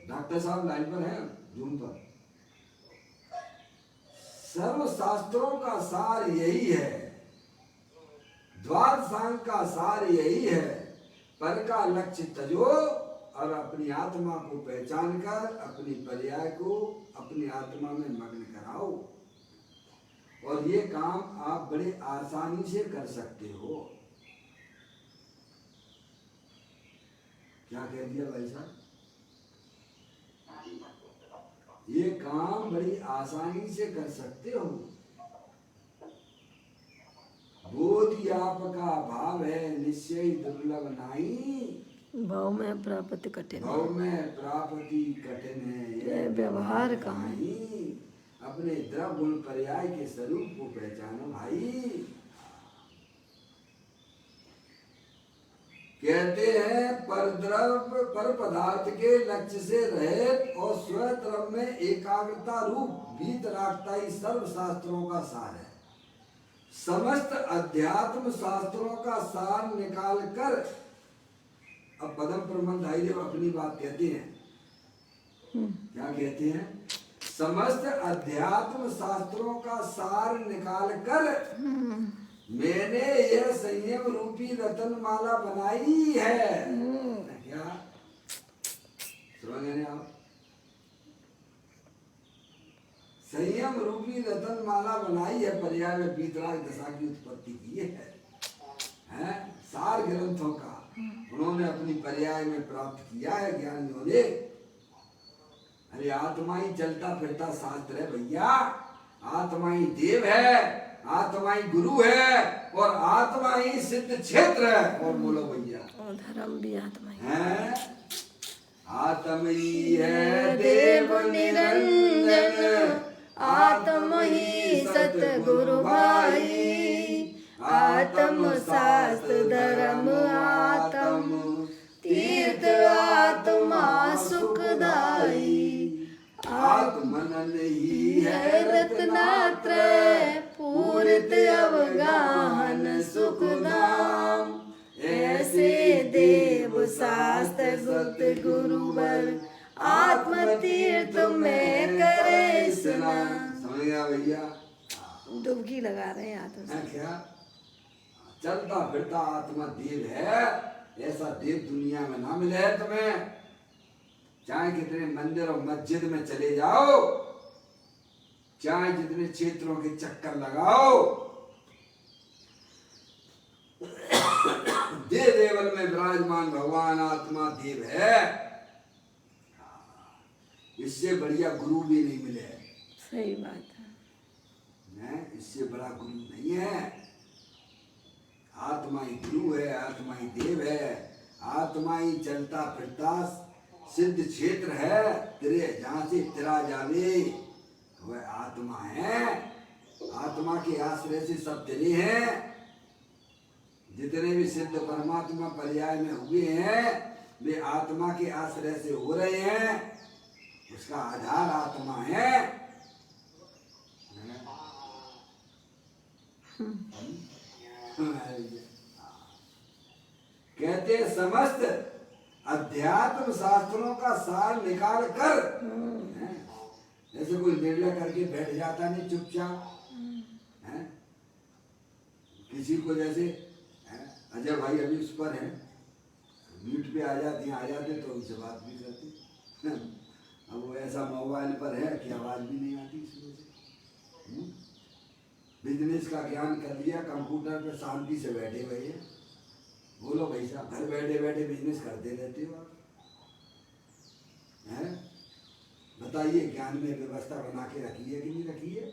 डॉक्टर साहब लाइन पर हैं जूम पर। सर्व शास्त्रों का सार यही है, द्वादशांग का सार यही है, पर का लक्ष्य तजो और अपनी आत्मा को पहचान कर अपनी पर्याय को अपनी आत्मा में मग्न कराओ। और ये काम आप बड़े आसानी से कर सकते हो। क्या कह दिया भाई साहब? ये काम बड़ी आसानी से कर सकते हो। बोध आपका भाव है निश्चय दुर्लभ नहीं। भाव में प्राप्ति कठिन, भाव में प्राप्ति कठिन है ये व्यवहार कहाँ? अपने द्रव गुण पर्याय के स्वरूप को पहचानो भाई। कहते हैं पर द्रव पर पदार्थ के लक्ष्य से रहित और स्वद्रव में एकाग्रता रूप वीतरागता ही सर्व शास्त्रों का सार है। समस्त अध्यात्म शास्त्रों का सार निकाल कर, अब पदम प्रबंध अपनी बात कहते हैं। क्या कहते हैं? समस्त अध्यात्म शास्त्रों का सार निकाल कर मैंने यह संयम रूपी रतन माला बनाई है। क्या समझ आप? संयम रूपी रतन माला बनाई है, पर्याय में वीतराग दशा की उत्पत्ति की है। सार ग्रंथों का उन्होंने अपनी पर्याय में प्राप्त किया है ज्ञानियों ने। अरे आत्मा ही चलता फिरता शास्त्र है भैया। आत्मा ही देव है, आत्मा ही गुरु है और आत्मा ही सिद्ध क्षेत्र है। और बोलो भैया, और धर्म भी आत्मा ही है। आत्म ही है देव निरंजन, आत्म ही सतगुरु भाई, आत्म शास्त्र धर्म आत्म तीर्थ आत्मा सुखदाई, आत्मन ही है रत्नात्रय पूरित अवगाहन सुखधाम, ऐसे देव शास्त्र गुप्त गुरुवर आत्म तीर्थ में करे स्नान। समझ गया भैया? डुबकी लगा रहे हैं आत्मा है क्या? चलता फिरता आत्मा देव है, ऐसा देव दुनिया में ना मिले है तुम्हें। चाहे कितने मंदिर और मस्जिद में चले जाओ, चाहे जितने क्षेत्रों के चक्कर लगाओ, देव देवल में विराजमान भगवान आत्मा देव है। इससे बढ़िया गुरु भी नहीं मिले। सही बात है। इससे बड़ा गुरु नहीं है। आत्मा ही गुरु है, आत्मा ही देव है, आत्मा ही चलता फिरता सिद्ध क्षेत्र है। तेरे जहां से तेरा जावे वह आत्मा है। आत्मा के आश्रय से सब तेरे हैं। जितने भी सिद्ध परमात्मा पर्याय में हुए हैं वे आत्मा के आश्रय से हो रहे हैं। उसका आधार आत्मा है। कहते समस्त अध्यात्म शास्त्रों का सार निकाल कर, जैसे कोई निर्णय करके बैठ जाता नहीं चुपचाप, किसी को जैसे अजय भाई अभी उस पर है, म्यूट पे आ जाते तो उनसे बात भी करते। अब वो ऐसा मोबाइल पर है कि आवाज भी नहीं आती इसमें से। बिजनेस का ज्ञान कर लिया, कंप्यूटर पे शांति से बैठे हुए हैं। बोलो भाई साहब, घर बैठे बैठे बिजनेस करते रहते हो आप, हैं? बताइए, ज्ञान में व्यवस्था बना के रखी है कि नहीं रखी है?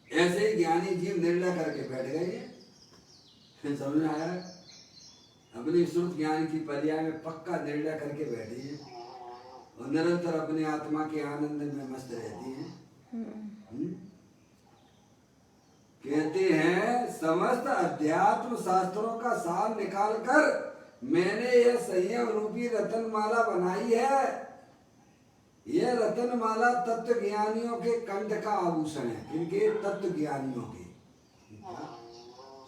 ऐसे ही ज्ञानी जीव निर्णय करके बैठ गए हैं। समझ में आया? अपने श्रुत ज्ञान की पर्याय में पक्का निर्णय करके बैठे हैं और निरंतर अपने आत्मा के आनंद में मस्त रहती हैं। कहते हैं समस्त अध्यात्म शास्त्रों का सार निकाल कर मैंने यह संयम रूपी रतनमाला बनाई है। यह रतनमाला तत्व ज्ञानियों के कंठ का आभूषण है। किनके? तत्व ज्ञानियों के।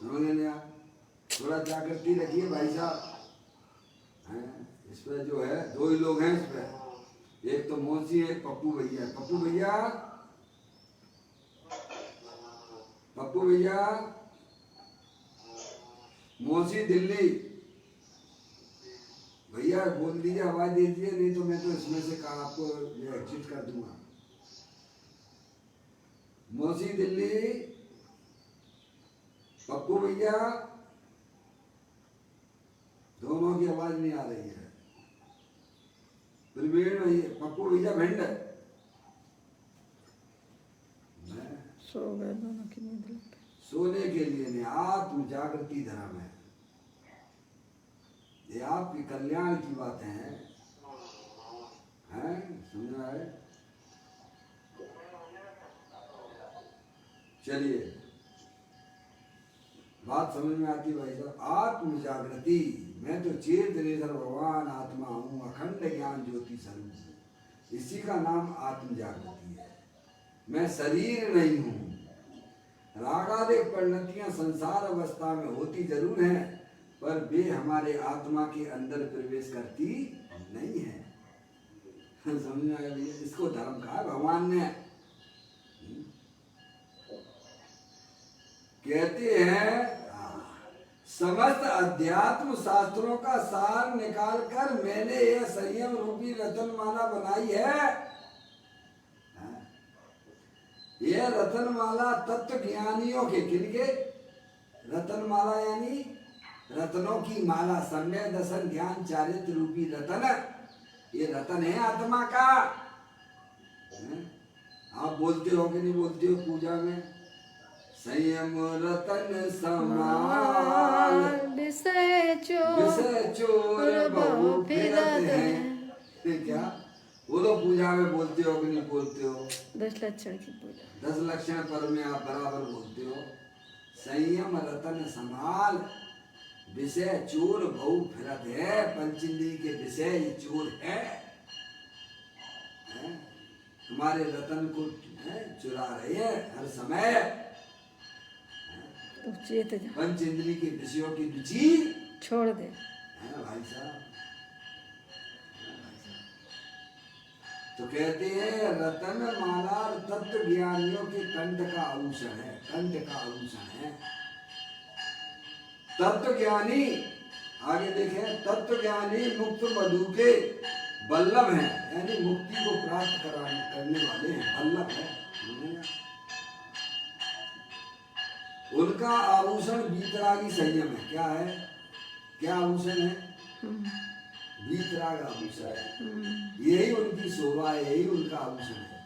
समझ नहीं आप? थोड़ा जागृति रखिए भाई साहब। इस पे जो है दो ही लोग हैं इस पे, एक तो मौसी, एक पप्पू भैया। पप्पू भैया, पप्पू भैया, मौसी दिल्ली भैया बोल दीजिए, आवाज दे दीजिए, नहीं तो मैं तो इसमें से आपको एग्जिट कर दूंगा। मौसी दिल्ली, पप्पू भैया, दोनों की आवाज नहीं आ रही है। प्रवीण भैया, पप्पू भैया भिंड, सो गए दोनों की नींद लग गई। सोने के लिए नहीं, आत्म जागृति धर्म है। ये आपकी कल्याण की बातें हैं, समझ रहा है? चलिए, बात समझ में आती भाई साहब। आत्म जागृति, मैं तो चेतनेश्वर भगवान आत्मा हूँ, अखंड ज्ञान ज्योति स्वरूप हूँ। इसी का नाम आत्म जागृति है। मैं शरीर नहीं हूँ। रागादिक परिणतियां संसार अवस्था में होती जरूर हैं, पर वे हमारे आत्मा के अंदर प्रवेश करती नहीं है। समझ में आया भैया? इसको धर्म कहा भगवान ने। कहते हैं समस्त अध्यात्म शास्त्रों का सार निकाल कर मैंने यह संयम रूपी रतनमाला बनाई है। यह रतनमाला तत्व ज्ञानियों के, किनके? रतनमाला यानी रत्नों की माला, सम्यक दर्शन ज्ञान चारित्र रूपी रतन। ये रतन है आत्मा का। हैं? आप बोलते हो कि नहीं बोलते हो पूजा में? संयम रतन समाल विषय चोर बहु फिरत है। क्या वो तो पूजा में बोलते हो कि नहीं बोलते हो? 10 लक्षण की पूजा। 10 लक्षण पर में आप बराबर बोलते हो। संयम रतन समाल विषय चोर बहु फिरत है। पंचेंद्रिय के विषय ये चोर है, हैं? तुम्हारे रतन को चुरा रहे हैं हर समय। तो चेत जा, पंचेंद्रिय के विषयों की रुचि छोड़ दे। है ना भाई साहब? तो कहते हैं रतन माला तत्व ज्ञानियों के कंठ का आभूषण है, कंठ का आभूषण है। तत्व ज्ञानी, आगे देखें, तत्व ज्ञानी मुक्त मधु के बल्लभ हैं, यानी मुक्ति को प्राप्त करने वाले हैं, बल्लभ है। उनका आभूषण वीतरागी संयम है। क्या है? क्या आभूषण है? वीतराग आभूषण है। यही उनकी शोभा है, यही उनका आभूषण है।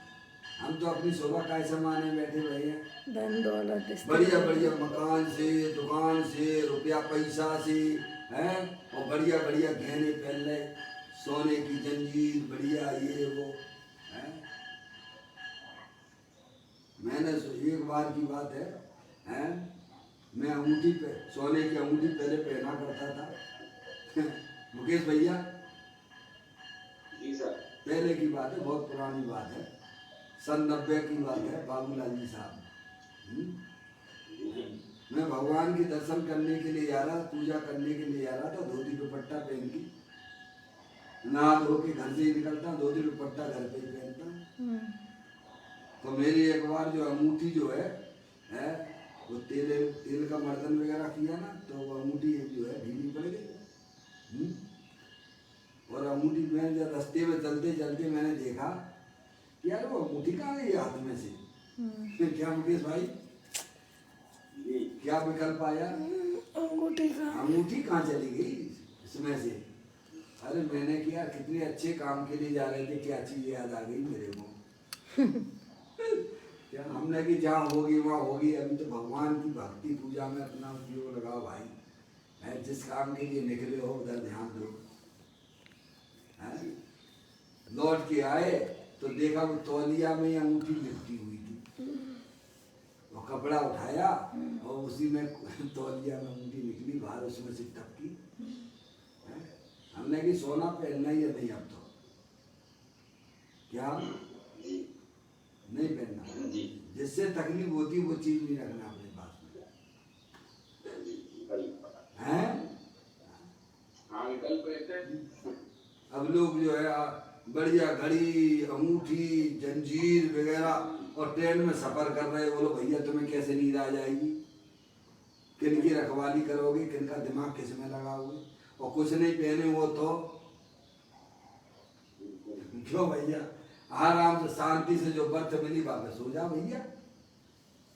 हम तो अपनी शोभा कैसे माने बैठे हुए हैं? धन दौलत बढ़िया बढ़िया मकान से, दुकान से, रुपया पैसा से, हैं, और बढ़िया बढ़िया गहने पहन ले, सोने की जंजीर, बढ़िया ये वो, हैं। मैंने एक बार की बात है, हैं, मैं अंगूठी पे, सोने की अंगूठी पहले पहना करता था। मुकेश भैया, जी सर। पहले की बात है, बहुत पुरानी बात है, सन 90 की बात है, बाबूलाल जी साहब। मैं भगवान के दर्शन करने के लिए जा रहा, पूजा करने के लिए जा रहा था, धोती दुपट्टा पहन के, नहा धो के घर से ही निकलता, धोती दुपट्टा घर पे ही पहनता। तो मेरी एक बार जो अंगूठी जो है वो तेल का मर्दन वगैरह किया ना, तो वो अंगूठी जो है ढीली पड़ गई। और अंगूठी मैं जब रास्ते में चलते चलते मैंने देखा यार वो अंगूठी कहाँ गई हाथ में से। फिर क्या मुकेश भाई, क्या विकल्प आया? अंगूठी कहाँ चली गई इसमें से? अरे मैंने किया, कितने अच्छे काम के लिए जा रहे थे, क्या चीज याद आ गई मेरे को। क्या हमने कि जहाँ होगी वहाँ होगी, अभी तो भगवान की भक्ति पूजा में अपना उपयोग लगाओ भाई, है जिस काम के लिए निकले हो उधर ध्यान दो। लौट के आए तो देखा वो तौलिया में अंगूठी लिपटी हुई थी, वो कपड़ा उठाया और उसी में तौलिया में अंगूठी निकली बाहर, उसमें से टपकी। हमने कि सोना पहनना ही है नहीं अब तो, क्या नहीं पहनना, जिससे तकलीफ होती है वो चीज नहीं रखना अपने पास में, हैं? हाँ विकल्प रहते। अब लोग जो है बढ़िया घड़ी, अंगूठी, जंजीर वगैरह और ट्रेन में सफर कर रहे, बोलो भैया तुम्हें कैसे नींद आ जाएगी? किन की रखवाली करोगे, किन का दिमाग किस में लगाओगे? और कुछ नहीं पहने हो तो क्यों भैया, आराम से शांति से जो बर्थ मिली वापस सो जाओ भैया,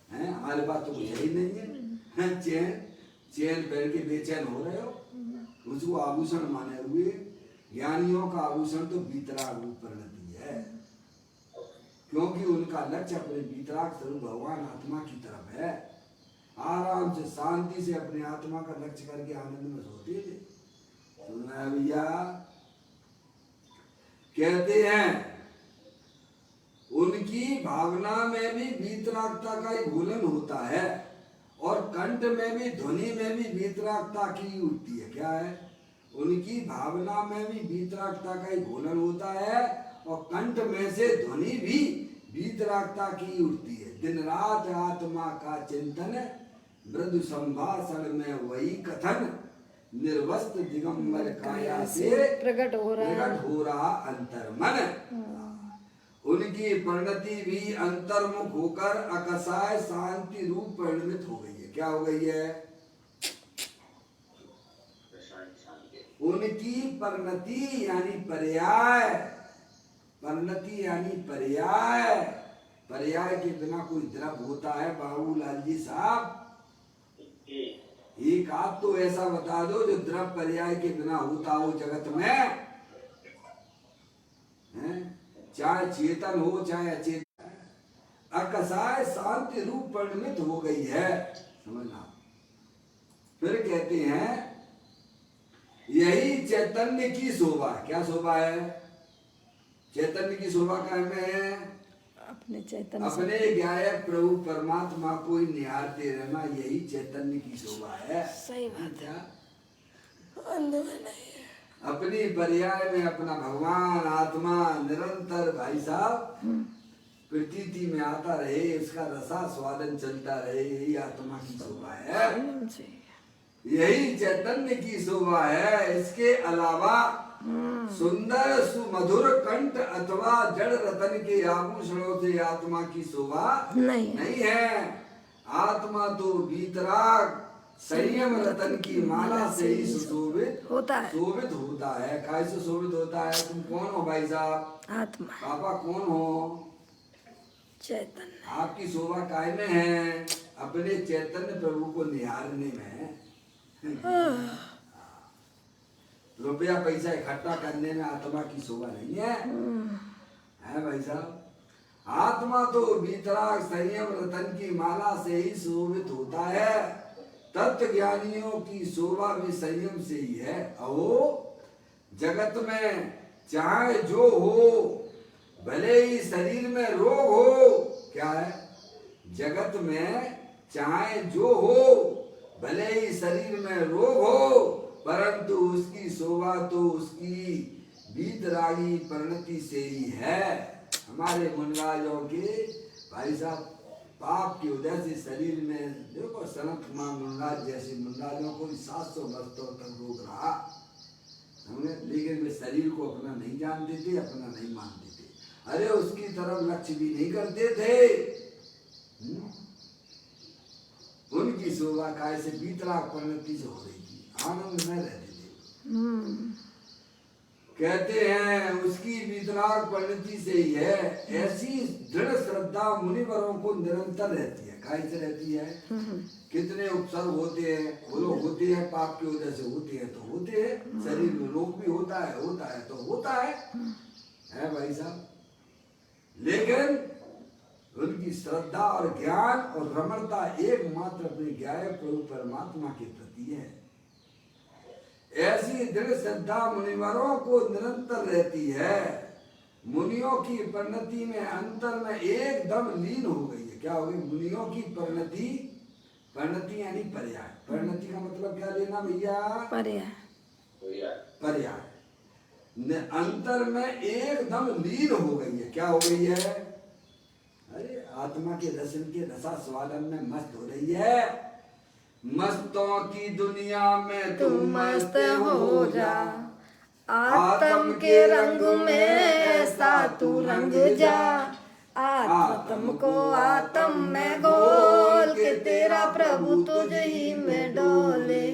हैं? हमारे पास तो कुछ ही नहीं है। चैन पहन के बेचैन हो रहे हो, उसको आभूषण माने हुए। ज्ञानियों का आभूषण तो वीतराग रूप परिणति है, क्योंकि उनका लक्ष्य अपने वीतराग स्वरूप भगवान आत्मा की तरफ है। आराम से शांति से अपने आत्मा का लक्ष्य करके आनंद में सोते थे। सुना है भैया? कहते हैं उनकी भावना में भी वीतरागता का ही घोलन होता है, और कंठ में भी, ध्वनि में भी वीतरागता की उठती है। क्या है? उनकी भावना में भी वीतरागता का ही घोलन होता है, और कंठ में से ध्वनि भी वीतरागता की उठती है। दिन रात आत्मा का चिंतन, मृदु संभाषण में वही कथन, निर्वस्त्र दिगंबर काया से प्रकट हो रहा अंतर्मन। उनकी परिणति भी अंतर्मुख होकर अकसाय शांति रूप परिणमित हो गई है। क्या हो गई है? उनकी परिणति यानी पर्याय, परिणति यानी पर्याय। पर्याय के बिना कोई द्रव्य होता है बाबूलाल जी साहब? एक आप तो ऐसा बता दो जो द्रव्य पर्याय के बिना होता हो जगत में, हैं? चाहे चेतन हो चाहे अचेतन, अकसाय शांति रूप परिणमित हो गई है। समझना। फिर कहते हैं यही चैतन्य की शोभा। क्या शोभा है? चैतन्य की शोभा क्या है? अपने चैतन्य अपने गायक प्रभु परमात्मा को ही निहारते रहना, यही चैतन्य की शोभा है। सही बात है। अंध में नहीं है। अपनी पर्याय में अपना भगवान आत्मा निरंतर भाई साहब प्रतीति में आता रहे, उसका रसा स्वादन चलता रहे, यही आत्मा की शोभा है, यही चैतन्य की शोभा है। इसके अलावा सुंदर सुमधुर कंठ अथवा जड़ रतन के आभूषणों से आत्मा की शोभा नहीं है। आत्मा तो वीतराग संयम रतन की माला से ही सुशोभित होता है। शोभित होता है। कैसे शोभित होता है? तुम कौन हो भाई साहब? आत्मा। पापा कौन हो? चैतन्य। आपकी शोभा काय में है? अपने चैतन्य प्रभु को निहारने में। रुपया पैसा इकट्ठा करने में आत्मा की शोभा नहीं है भाई साहब। आत्मा तो वीतराग संयम रतन की माला से ही शोभित होता है। तत्व ज्ञानियों की शोभा भी संयम से ही है। अहो जगत में चाहे जो हो, भले ही शरीर में रोग हो, क्या है? जगत में चाहे जो हो, भले ही शरीर में रोग हो, परंतु उसकी शोभा तो उसकी वीतरागी परिणति से ही है। हमारे मुनराजों के भाई साहब पाप की वजह से शरीर में देखो, सनत कुमार मुनराज जैसे मुनराजों को 700 वर्षों तक रोग रहा हमने, लेकिन वे शरीर को अपना नहीं जानते थे, अपना नहीं मानते थे। अरे उसकी तरफ लक्ष्य भी नहीं करते थे। उनकी शोभा काय से वीतराग परिणति से हो रही थी, आनंद में रहते थे। कहते हैं उसकी वीतराग परिणति से ही है। ऐसी दृढ़ श्रद्धा मुनिवरों को निरंतर रहती है। काय से रहती है? कितने उपसर्ग होते हैं, वो लोग होते हैं पाप की वजह से होते हैं तो होते हैं, शरीर में रोग भी होता है तो होता है भाई साहब। लेकिन उनकी श्रद्धा और ज्ञान और रमणता एकमात्र अपने ज्ञाय प्रभु परमात्मा के प्रति है। ऐसी दृढ़ श्रद्धा मुनिवरों को निरंतर रहती है। मुनियों की परिणति में अंतर में एकदम लीन हो गई है। क्या हो गई? मुनियों की परिणति यानी पर्याय। परिणति का मतलब क्या लेना भैया? पर्याय। अंतर में एकदम लीन हो गई है। क्या हो गई है? अरे आत्मा के दर्शन के रसा स्वादन में मस्त हो रही है। मस्तों की दुनिया में तुम मस्त हो जा, आत्म के रंग में ऐसा तू रंग जा। आत्म को आत्म में घोल के तेरा प्रभु तुझ ही में डोले,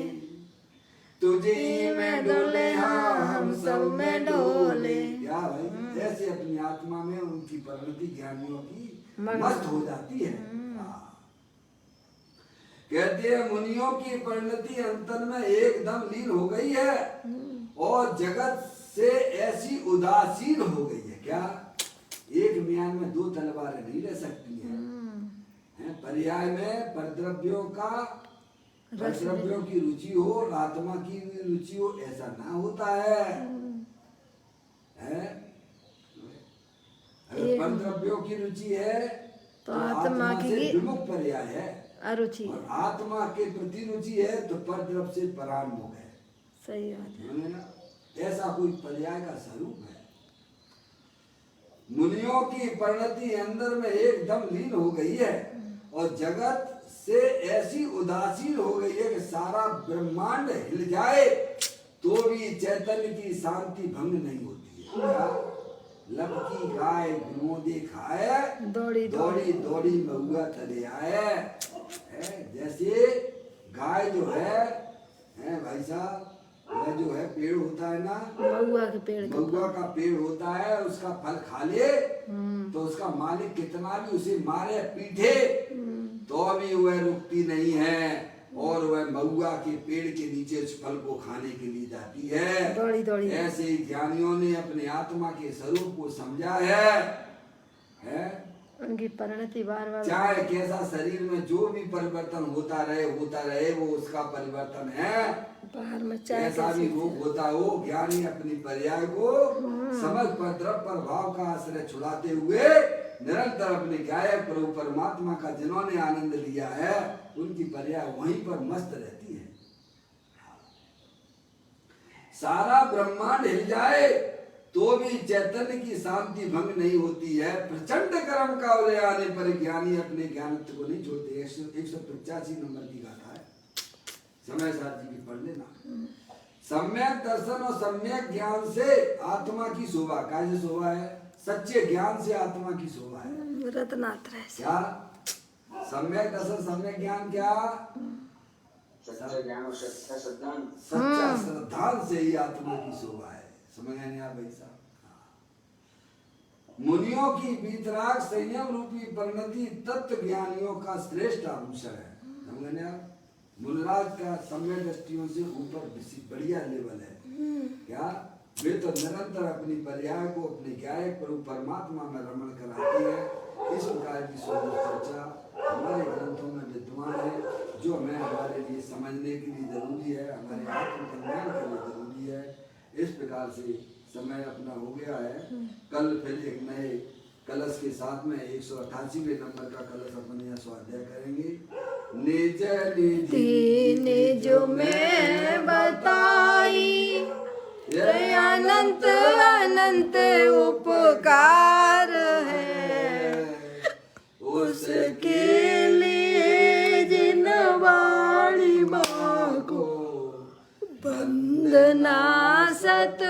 तुझ ही में डोले, हाँ हम सब में डोले। क्या भाई? ऐसे अपनी आत्मा में उनकी परिणति ज्ञानियों की मस्त हो जाती है। कहते हैं मुनियों की परिणति अंतर में एकदम लीन हो गई है और जगत से ऐसी उदासीन हो गई है। क्या? एक म्यान में 2 तलवारें नहीं रह सकती हैं। पर्याय में परद्रव्यों की रुचि हो और आत्मा की रुचि हो, ऐसा ना होता है। अगर परद्रव्यों की रुचि है तो आत्मा से विमुख पर्याय है, अरुचि। और आत्मा के प्रति रुचि है तो परद्रव्य से परान्मुख है। सही बात है। ऐसा कोई पर्याय का स्वरूप है। मुनियों की परिणति अंदर में एकदम लीन हो गई है और जगत से ऐसी उदासीन हो गई है कि सारा ब्रह्मांड हिल जाए तो भी चैतन्य की शांति भंग नहीं होती है। लपकी गाय विनोदे खाए, दौड़ी दौड़ी महुआ तले आए। जैसे गाय जो है भाई साहब, वह जो है पेड़ होता है ना, महुआ का पेड़ होता है, उसका फल खा ले तो उसका मालिक कितना भी उसे मारे पीटे तो भी वह रुकती नहीं है। और वह महुआ के पेड़ के नीचे उस फल को खाने के लिए जाती है। दौड़ी दौड़ी ऐसे ही ज्ञानियों ने अपने आत्मा के स्वरूप को समझा है? उनकी परिणति बार बार चाहे कैसा शरीर में जो भी परिवर्तन होता रहे वो उसका परिवर्तन है। बाहर में चाहे ऐसा भी रोग होता हो, ज्ञानी अपनी पर्याय को समझ पर द्रव्य प्रभाव का आश्रय छुड़ाते हुए निरंतर अपने गायक प्रभु परमात्मा का जिन्होंने आनंद लिया है उनकी पर्याय वहीं पर मस्त रहती है। सारा ब्रह्मांड हिल जाए तो भी चैतन्य की शांति भंग नहीं होती है। प्रचंड कर्म का उदय आने पर ज्ञानी अपने ज्ञानत्व को नहीं छोड़ते। 185 नंबर की गाथा है, समय साथ जी की पढ़ लेना। सम्यक दर्शन और सम्यक ज्ञान से आत्मा की शोभा, कैसे शोभा है? सच्चे ज्ञान से आत्मा की शोभा है। रत्नात्रय से क्या सम्यक दर्शन सम्यक ज्ञान? क्या सच्चा ज्ञान और सच्चा श्रद्धान, सच्चा श्रद्धान से ही आत्मा की शोभा है। समझ नहीं आप भाई साहब? मुनियों की वीतराग संयम रूपी परिणति तत्व ज्ञानियों का श्रेष्ठ आभूषण है। समझ नहीं आप? मुनराज का सम्य दृष्टियों से ऊपर बढ़िया लेवल है। क्या वे तो निरंतर अपनी पर्याय को अपने गायक प्रभु परमात्मा में रमण कराते हैं। इस प्रकार की सुंदर चर्चा हमारे ग्रंथों में विद्यमान है, जो हमें हमारे लिए समझने के लिए जरूरी है, हमारे आत्म कल्याण के लिए जरूरी है। इस प्रकार से समय अपना हो गया है। कल फिर एक नए कलश के साथ में 188वें नंबर का कलश अपन यहाँ स्वाध्याय करेंगे। निज निज जो मैं बताई अनंत अनंत उपकार है, उसके लिए जिन वाणी माँ को वंदना सत